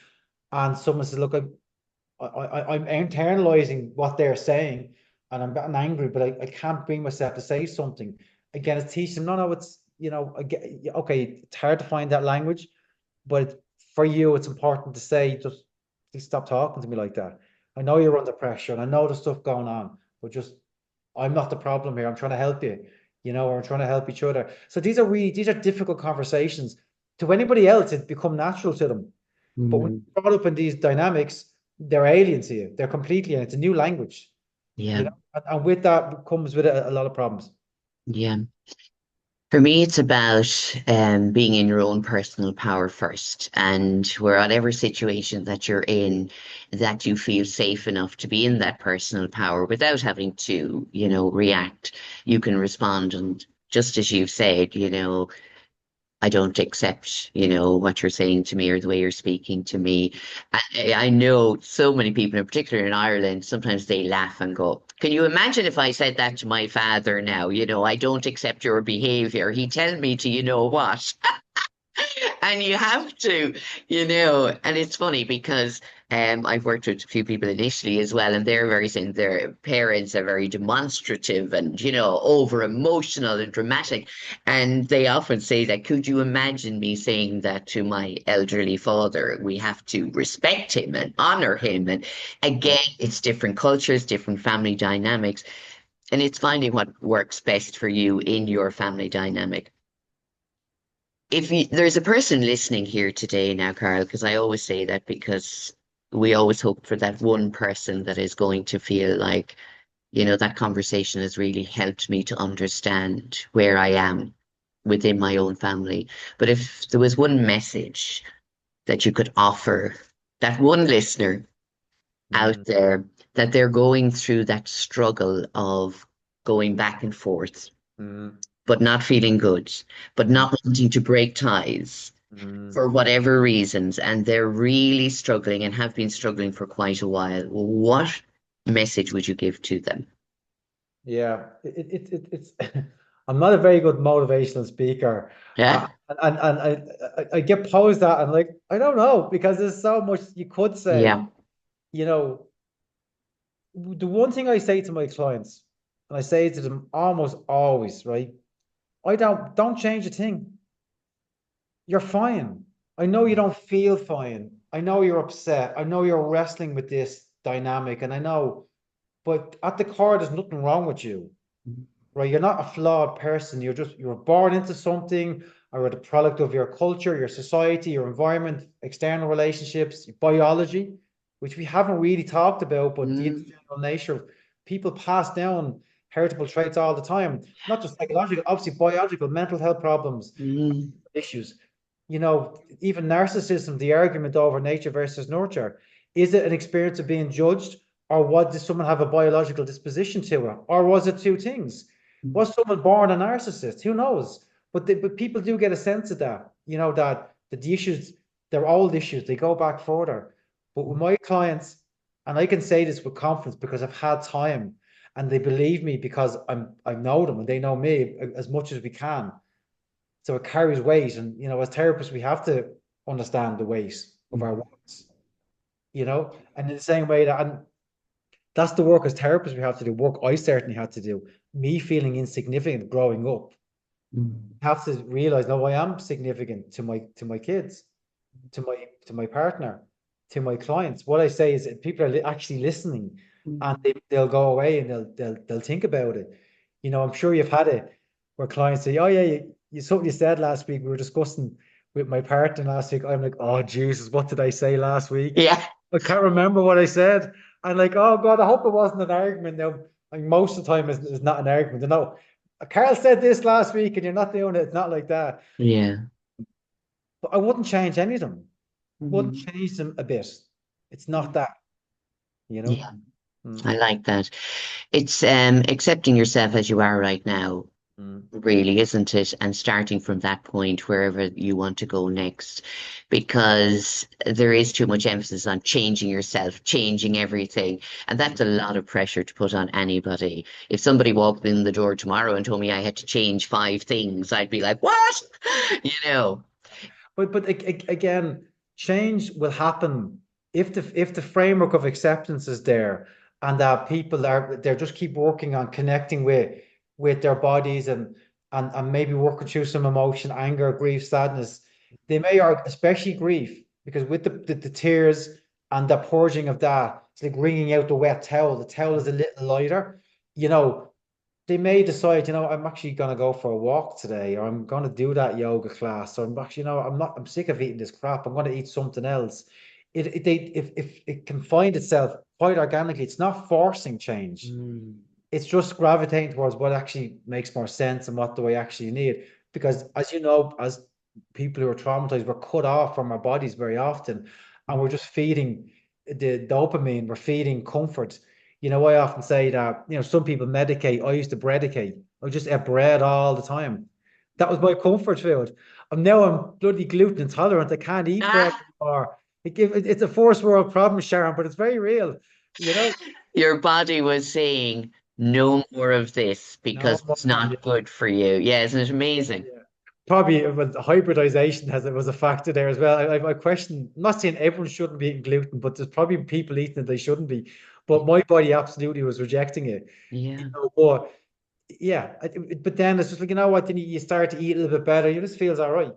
and someone says, look, I'm internalizing what they're saying, and I'm getting angry, but I can't bring myself to say something. Again, it's teaching them, no, it's, okay, it's hard to find that language, but for you, it's important to say, just please stop talking to me like that. I know you're under pressure, and I know there's stuff going on, but just, I'm not the problem here. I'm trying to help you, or I'm trying to help each other. So these are difficult conversations. To anybody else, it become natural to them. But when mm. you're brought up in these dynamics, they're alien to you. They're completely, and it's a new language, Yeah. and with that comes with a lot of problems. Yeah. For me, it's about being in your own personal power first, and whatever situation that you're in, that you feel safe enough to be in that personal power without having to, react. You can respond, and just as you've said, I don't accept, what you're saying to me or the way you're speaking to me. I know so many people, in particular in Ireland, sometimes they laugh and go, can you imagine if I said that to my father now? I don't accept your behavior. He tell me to, what? And you have to, and it's funny because I've worked with a few people initially as well, and they're very saying their parents are very demonstrative and, over emotional and dramatic. And they often say that, could you imagine me saying that to my elderly father? We have to respect him and honor him. And Yeah. again, it's different cultures, different family dynamics, and it's finding what works best for you in your family dynamic. There's a person listening here today now, Carl, because I always say that because we always hope for that one person that is going to feel like, that conversation has really helped me to understand where I am within my own family. But if there was one message that you could offer that one listener out Mm, there, that they're going through that struggle of going back and forth, mm, but not feeling good, but mm, not wanting to break ties mm. for whatever reasons, and they're really struggling and have been struggling for quite a while, what message would you give to them? Yeah, it's. I'm not a very good motivational speaker, Yeah, and I get posed that and like I don't know because there's so much you could say. yeah. You know, the one thing I say to my clients, and I say to them almost always, right? I don't change a thing. You're fine. I know you don't feel fine. I know you're upset. I know you're wrestling with this dynamic, and I know, but at the core, there's nothing wrong with you, right? You're not a flawed person. You're born into something, or the product of your culture, your society, your environment, external relationships, biology, which we haven't really talked about, but the Mm, general nature of people pass down heritable traits all the time, not just psychological, obviously biological, mental health problems, mm, issues. Even narcissism, the argument over nature versus nurture. Is it an experience of being judged, or did someone have a biological disposition to it? Or was it two things? Was someone born a narcissist? Who knows? But people do get a sense of that, that the issues, they're old issues, they go back further. But with my clients, and I can say this with confidence because I've had time and they believe me because I know them and they know me as much as we can. So it carries weight. And, as therapists, we have to understand the weight of our words, and in the same way and that's the work as therapists we have to do, work I certainly had to do. Me feeling insignificant growing up, mm, I have to realize, no, I am significant to my kids, to my partner, to my clients. What I say is that people are actually listening and mm. they'll go away and they'll think about it. I'm sure you've had it where clients say, oh yeah, something you said last week, we were discussing with my partner last week. I'm like, oh Jesus, what did I say last week? Yeah, I can't remember what I said. I'm like, oh God, I hope it wasn't an argument. Now, like most of the time it's not an argument. No, Carl said this last week and you're not doing it. It's not like that. yeah. But I wouldn't change any of them. Wouldn't Mm, change them a bit. It's not mm. that, you know? Yeah, Mm, I like that. It's accepting yourself as you are right now, mm, really, isn't it? And starting from that point, wherever you want to go next, because there is too much emphasis on changing yourself, changing everything. And mm. that's a lot of pressure to put on anybody. If somebody walked in the door tomorrow and told me I had to change five things, I'd be like, what? You know? But again, change will happen if the framework of acceptance is there, and that people they're just keep working on connecting with their bodies and maybe working through some emotion, anger, grief, sadness. They may, or especially grief, because with the tears and the purging of that, it's like wringing out the wet towel. The towel is a little lighter, you know. They may decide, I'm actually going to go for a walk today, or I'm going to do that yoga class, or I'm actually, I'm sick of eating this crap. I'm going to eat something else. If it can find itself quite organically, it's not forcing change. Mm, It's just gravitating towards what actually makes more sense and what do I actually need. Because as you know, as people who are traumatized, we're cut off from our bodies very often, and we're just feeding the dopamine, we're feeding comfort. I often say that, some people medicate. I used to breadicate. I just ate bread all the time. That was my comfort food. And now I'm bloody gluten intolerant. I can't eat bread Ah, anymore. It's a first world problem, Sharon, but it's very real, you know? your body was saying no more of this No because it's more. Yeah, not good for you. Yeah, isn't it yeah, amazing? yeah. Probably hybridization has it was a factor there as well. I question, I'm not saying everyone shouldn't be eating gluten, but there's probably people eating it they shouldn't be. But my body absolutely was rejecting it. You Yeah. know, but yeah, but then it's just like, you know what, then you start to eat a little bit better. You just feels all right.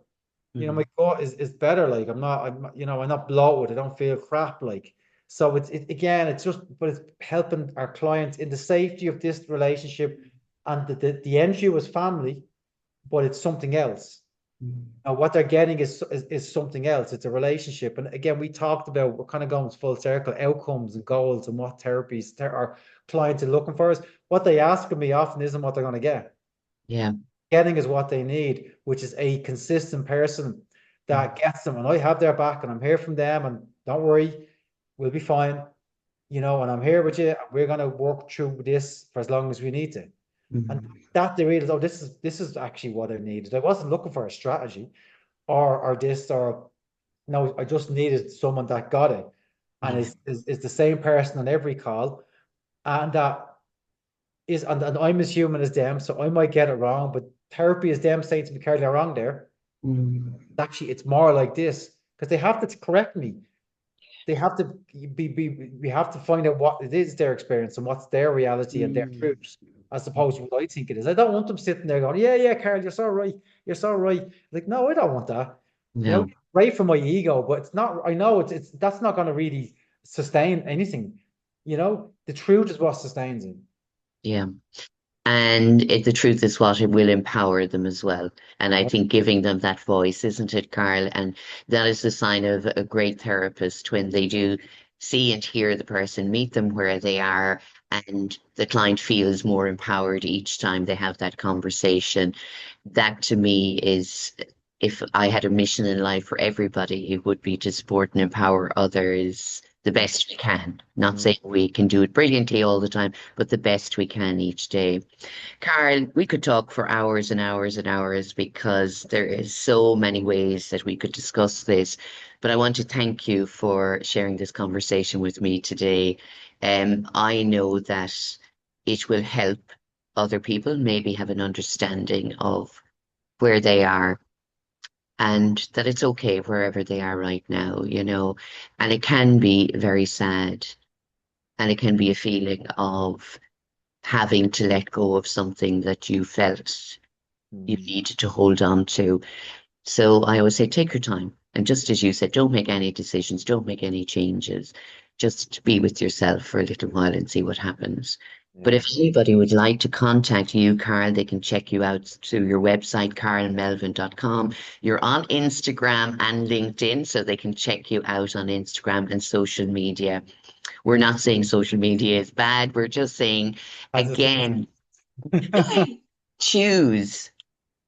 You know, Mm. my gut is better. Like I'm not bloated. I don't feel crap. Like, so again, it's just, but it's helping our clients in the safety of this relationship, and the entry was family, but it's something else. Mm. Now, what they're getting is something else. It's a relationship. And again, we talked about, we're kind of going full circle, outcomes and goals and what therapies our clients are looking for. Is what they ask of me often isn't what they're going to get. Yeah. Getting is what they need, which is a consistent person Mm. that gets them. And I have their back and I'm here from them. And don't worry, we'll be fine. You know, and I'm here with you. We're going to work through this for as long as we need to. And Mm. that they realize, oh, this is actually what I needed. I wasn't looking for a strategy or this or no, I just needed someone that got it and Yeah. is the same person on every call. And that is and I'm as human as them, so I might get it wrong, but therapy is them saying to me, Carl, you're wrong there. Mm. Actually, it's more like this because they have to correct me. They have to we have to find out what it is their experience and what's their reality and their Mm. truth, as opposed to what I think it is. I don't want them sitting there going, yeah, yeah, Carl, you're so right. You're so right. Like, no, I don't want that. You know, No. great for my ego, but it's not, I know it's that's not going to really sustain anything. You know, the truth is what sustains it. Yeah. And the truth is what it will empower them as well. And I Yeah. think giving them that voice, isn't it, Carl? And that is the sign of a great therapist when they do see and hear the person, meet them where they are, and the client feels more empowered each time they have that conversation. That to me is, if I had a mission in life for everybody, it would be to support and empower others the best we can. Not Mm. saying we can do it brilliantly all the time, but the best we can each day. Carl, we could talk for hours and hours and hours because there is so many ways that we could discuss this. But I want to thank you for sharing this conversation with me today. I know that it will help other people maybe have an understanding of where they are and that it's okay wherever they are right now, and it can be very sad and it can be a feeling of having to let go of something that you felt you Mm. needed to hold on to. So I always say, take your time. And just as you said, don't make any decisions, don't make any changes. Just be with yourself for a little while and see what happens. But Yeah. if anybody would like to contact you, Carl, they can check you out through your website, karlmelvin.com. You're on Instagram and LinkedIn, so they can check you out on Instagram and social media. We're not saying social media is bad. We're just saying, As it again, choose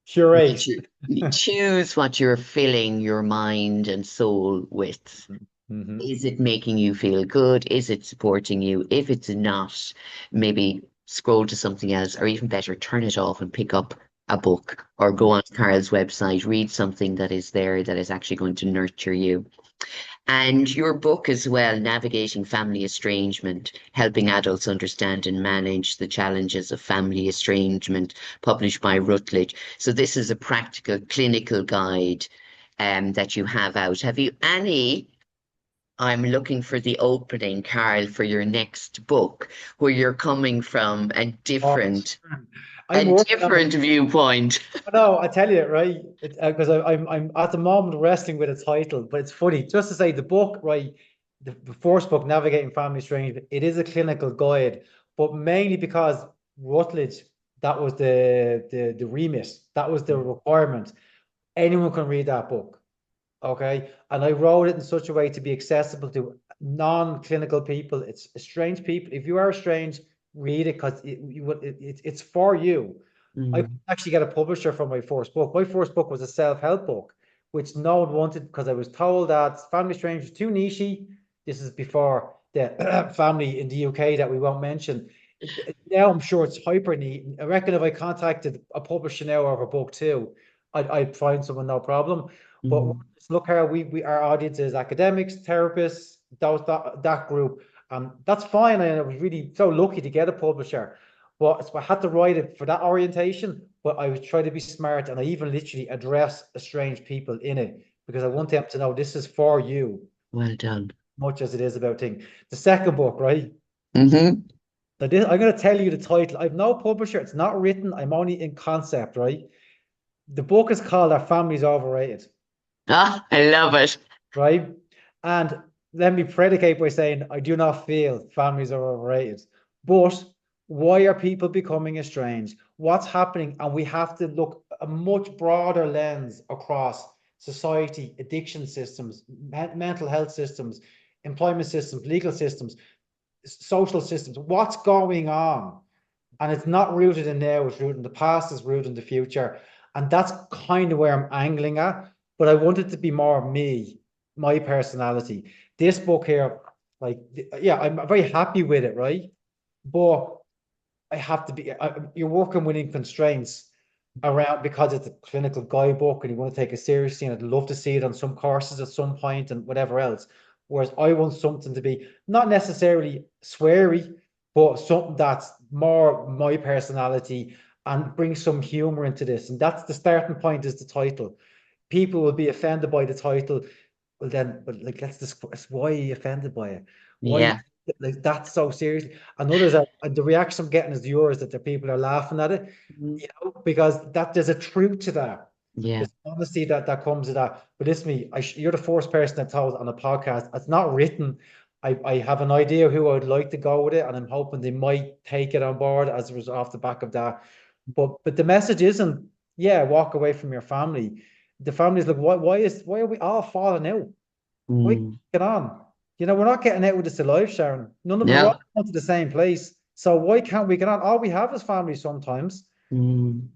what curate. you choose what you're filling your mind and soul with. Hmm. Is it making you feel good? Is it supporting you? If it's not, maybe scroll to something else, or even better, turn it off and pick up a book or go on Carl's website, read something that is there that is actually going to nurture you. And your book as well, Navigating Family Estrangement, Helping Adults Understand and Manage the Challenges of Family Estrangement, published by Routledge. So this is a practical clinical guide that you have out. Have you any? I'm looking for the opening, Carl, for your next book, where you're coming from a Oh, different, I'm a working on it. different viewpoint. No, I tell you, right? Because I'm at the moment wrestling with a title, but it's funny. Just to say, the book, right? The first book, Navigating Family Strange, it is a clinical guide, but mainly because Rutledge, that was the remit, that was the requirement. Anyone can read that book. Okay. And I wrote it in such a way to be accessible to non-clinical people. It's strange people. If you are strange, read it because it's for you. I Mm, actually got a publisher for my first book. My first book was a self-help book, which no one wanted because I was told that Family Strange was too nichey. This is before the family in the UK that we won't mention. Now I'm sure it's hyper neat. I reckon if I contacted a publisher now of a book too, I'd find someone no problem. But mm, look how we our audience is academics, therapists, that group. That's fine. And I was really so lucky to get a publisher. But I had to write it for that orientation. but I would try to be smart, and I even literally address estranged people in it because I want them to know this is for you, Well done. much as it is about things. The second book, right? Hmm. Now I'm going to tell you the title. I've no publisher. It's not written. I'm only in concept, right? The book is called Our Family's Overrated, Ah, I love it. right? And let me predicate by saying I do not feel families are overrated. But why are people becoming estranged? What's happening? And we have to look a much broader lens across society, addiction systems, mental health systems, employment systems, legal systems, social systems. What's going on? And it's not rooted in now, it's rooted in the past, it's rooted in the future. And that's kind of where I'm angling at. But I want it to be more me, my personality. This book here, like, yeah, I'm very happy with it, right? But I have to be, you're working within constraints around because it's a clinical guidebook and you want to take it seriously. And I'd love to see it on some courses at some point and whatever else. Whereas I want something to be not necessarily sweary, but something that's more my personality and bring some humor into this. And that's the starting point is the title. People will be offended by the title. Well, then, but like, let's discuss why are you offended by it? Why Yeah. like that's so seriously? And others are the reaction I'm getting is yours that the people are laughing at it, Mhm. because that there's a truth to that. Yeah. There's honesty that comes to that. But it's me. You're the first person that told on a podcast. It's not written. I have an idea who I'd like to go with it, and I'm hoping they might take it on board as a result off the back of that. But the message isn't, yeah, walk away from your family. The family's like, why are we all falling out? We Mm. get on. We're not getting out with this alive, Sharon. None of us are all No. going to the same place. So why can't we get on? All we have is family sometimes. Mm.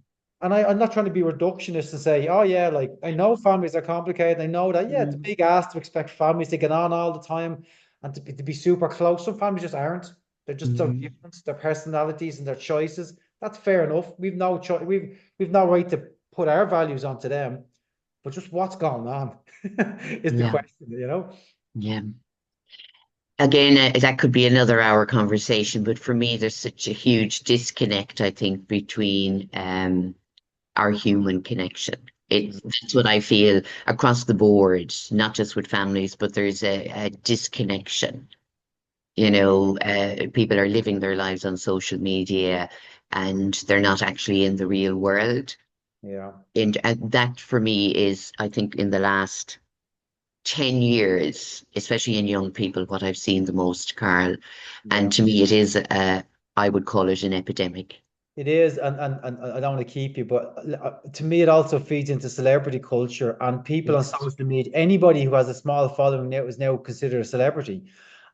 And I'm not trying to be reductionist and say, oh yeah, like I know families are complicated. I know that, yeah, it's a Mm. big ask to expect families to get on all the time and to be super close. Some families just aren't. They're just so Mm. different, their personalities and their choices. That's fair enough. We've no choice. We've no right to put our values onto them. But just what's going on is the Yeah. question. Yeah. Again, that could be another hour conversation, but for me, there's such a huge disconnect, I think, between our human connection. That's what I feel across the board, not just with families, but there's a disconnection. People are living their lives on social media and they're not actually in the real world. Yeah. And that for me is, I think, in the last 10 years, especially in young people, what I've seen the most, Carl. And Yeah. to me, it is, I would call it an epidemic. It is, and I don't want to keep you, but to me, it also feeds into celebrity culture and people on Yes. social media. Anybody who has a small following now is now considered a celebrity,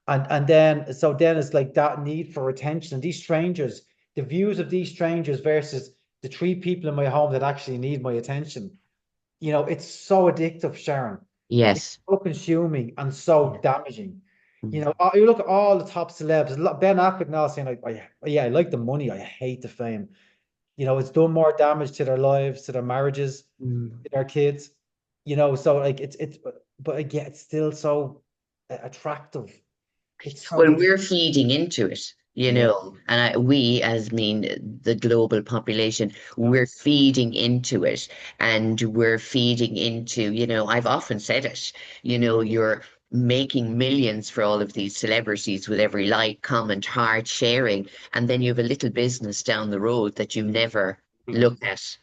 and then it's like that need for attention. And these strangers, the views of these strangers versus the three people in my home that actually need my attention. It's so addictive, Sharon. It's Yes. so consuming and so Yeah. damaging. Mm. You look at all the top celebs. Ben Affleck now saying, like, yeah, I like the money. I hate the fame. It's done more damage to their lives, to their marriages, Mm. to their kids. So like but again, it's still so attractive. It's so Well, easy. we're feeding into it, Yeah, and we, as mean the global population, yeah, we're feeding into it, and we're feeding into, I've often said it, you're making millions for all of these celebrities with every like, comment, heart, sharing, and then you have a little business down the road that you never look at.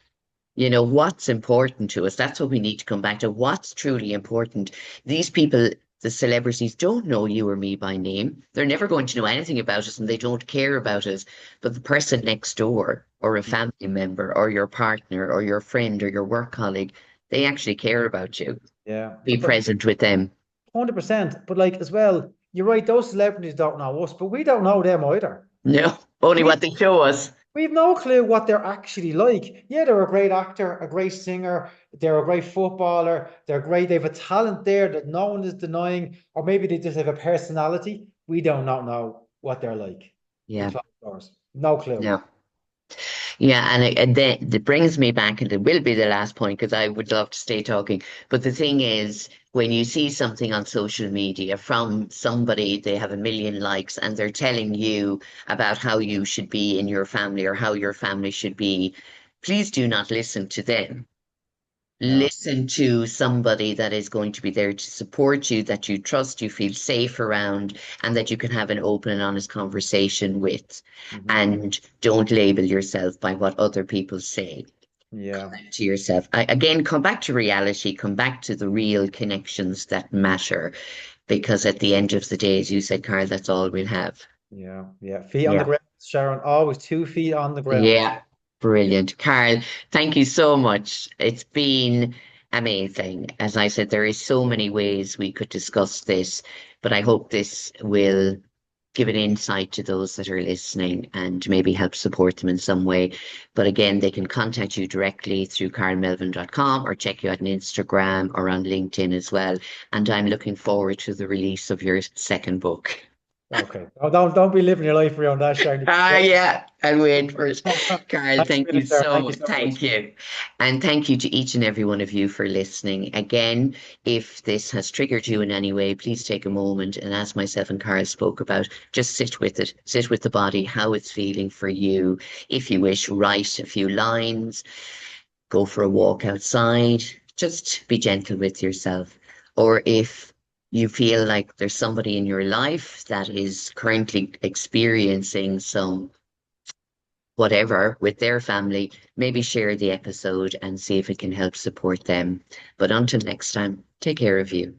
What's important to us? That's what we need to come back to. What's truly important? These people, the celebrities, don't know you or me by name. They're never going to know anything about us and they don't care about us. But the person next door, or a family member, or your partner, or your friend, or your work colleague, they actually care about you. yeah. Be present with them. 100%. But like as well, you're right. Those celebrities don't know us, but we don't know them either. No, only We what they show us. We've no clue what they're actually like. Yeah, they're a great actor, a great singer, they're a great footballer, they're great. They have a talent there that no one is denying, or maybe they just have a personality. We do not know what they're like. Be Yeah, closed doors. No clue. no. Yeah, and then it brings me back, and it will be the last point because I would love to stay talking. But the thing is, when you see something on social media from somebody, they have a million likes, and they're telling you about how you should be in your family or how your family should be. please do not listen to them. Yeah. Listen to somebody that is going to be there to support you, that you trust, you feel safe around, and that you can have an open and honest conversation with. Hmm. And don't label yourself by what other people say. Come Yeah. back to yourself. Again, come back to reality, come back to the real connections that matter. Because at the end of the day, as you said, Carl, that's all we'll have. Yeah. Yeah. Feet on the Yeah. ground, Sharon. Always 2 feet on the ground. Yeah. Brilliant. Carl, thank you so much. It's been amazing. As I said, there is so many ways we could discuss this, but I hope this will give an insight to those that are listening and maybe help support them in some way. But again, they can contact you directly through karlmelvin.com or check you out on Instagram or on LinkedIn as well. And I'm looking forward to the release of your second book. Okay. Oh, don't be living your life around that, Sharon. Ah, yeah, I'll wait for it. Carl, Thanks a thank minute, you Sharon. so Thank you much. so much. Thank you. And thank you to each and every one of you for listening. Again, if this has triggered you in any way, please take a moment and, as myself and Carl spoke about, just sit with it, sit with the body, how it's feeling for you. If you wish, write a few lines, go for a walk outside, just be gentle with yourself. Or if you feel like there's somebody in your life that is currently experiencing some whatever with their family, maybe share the episode and see if it can help support them. But until next time, take care of you.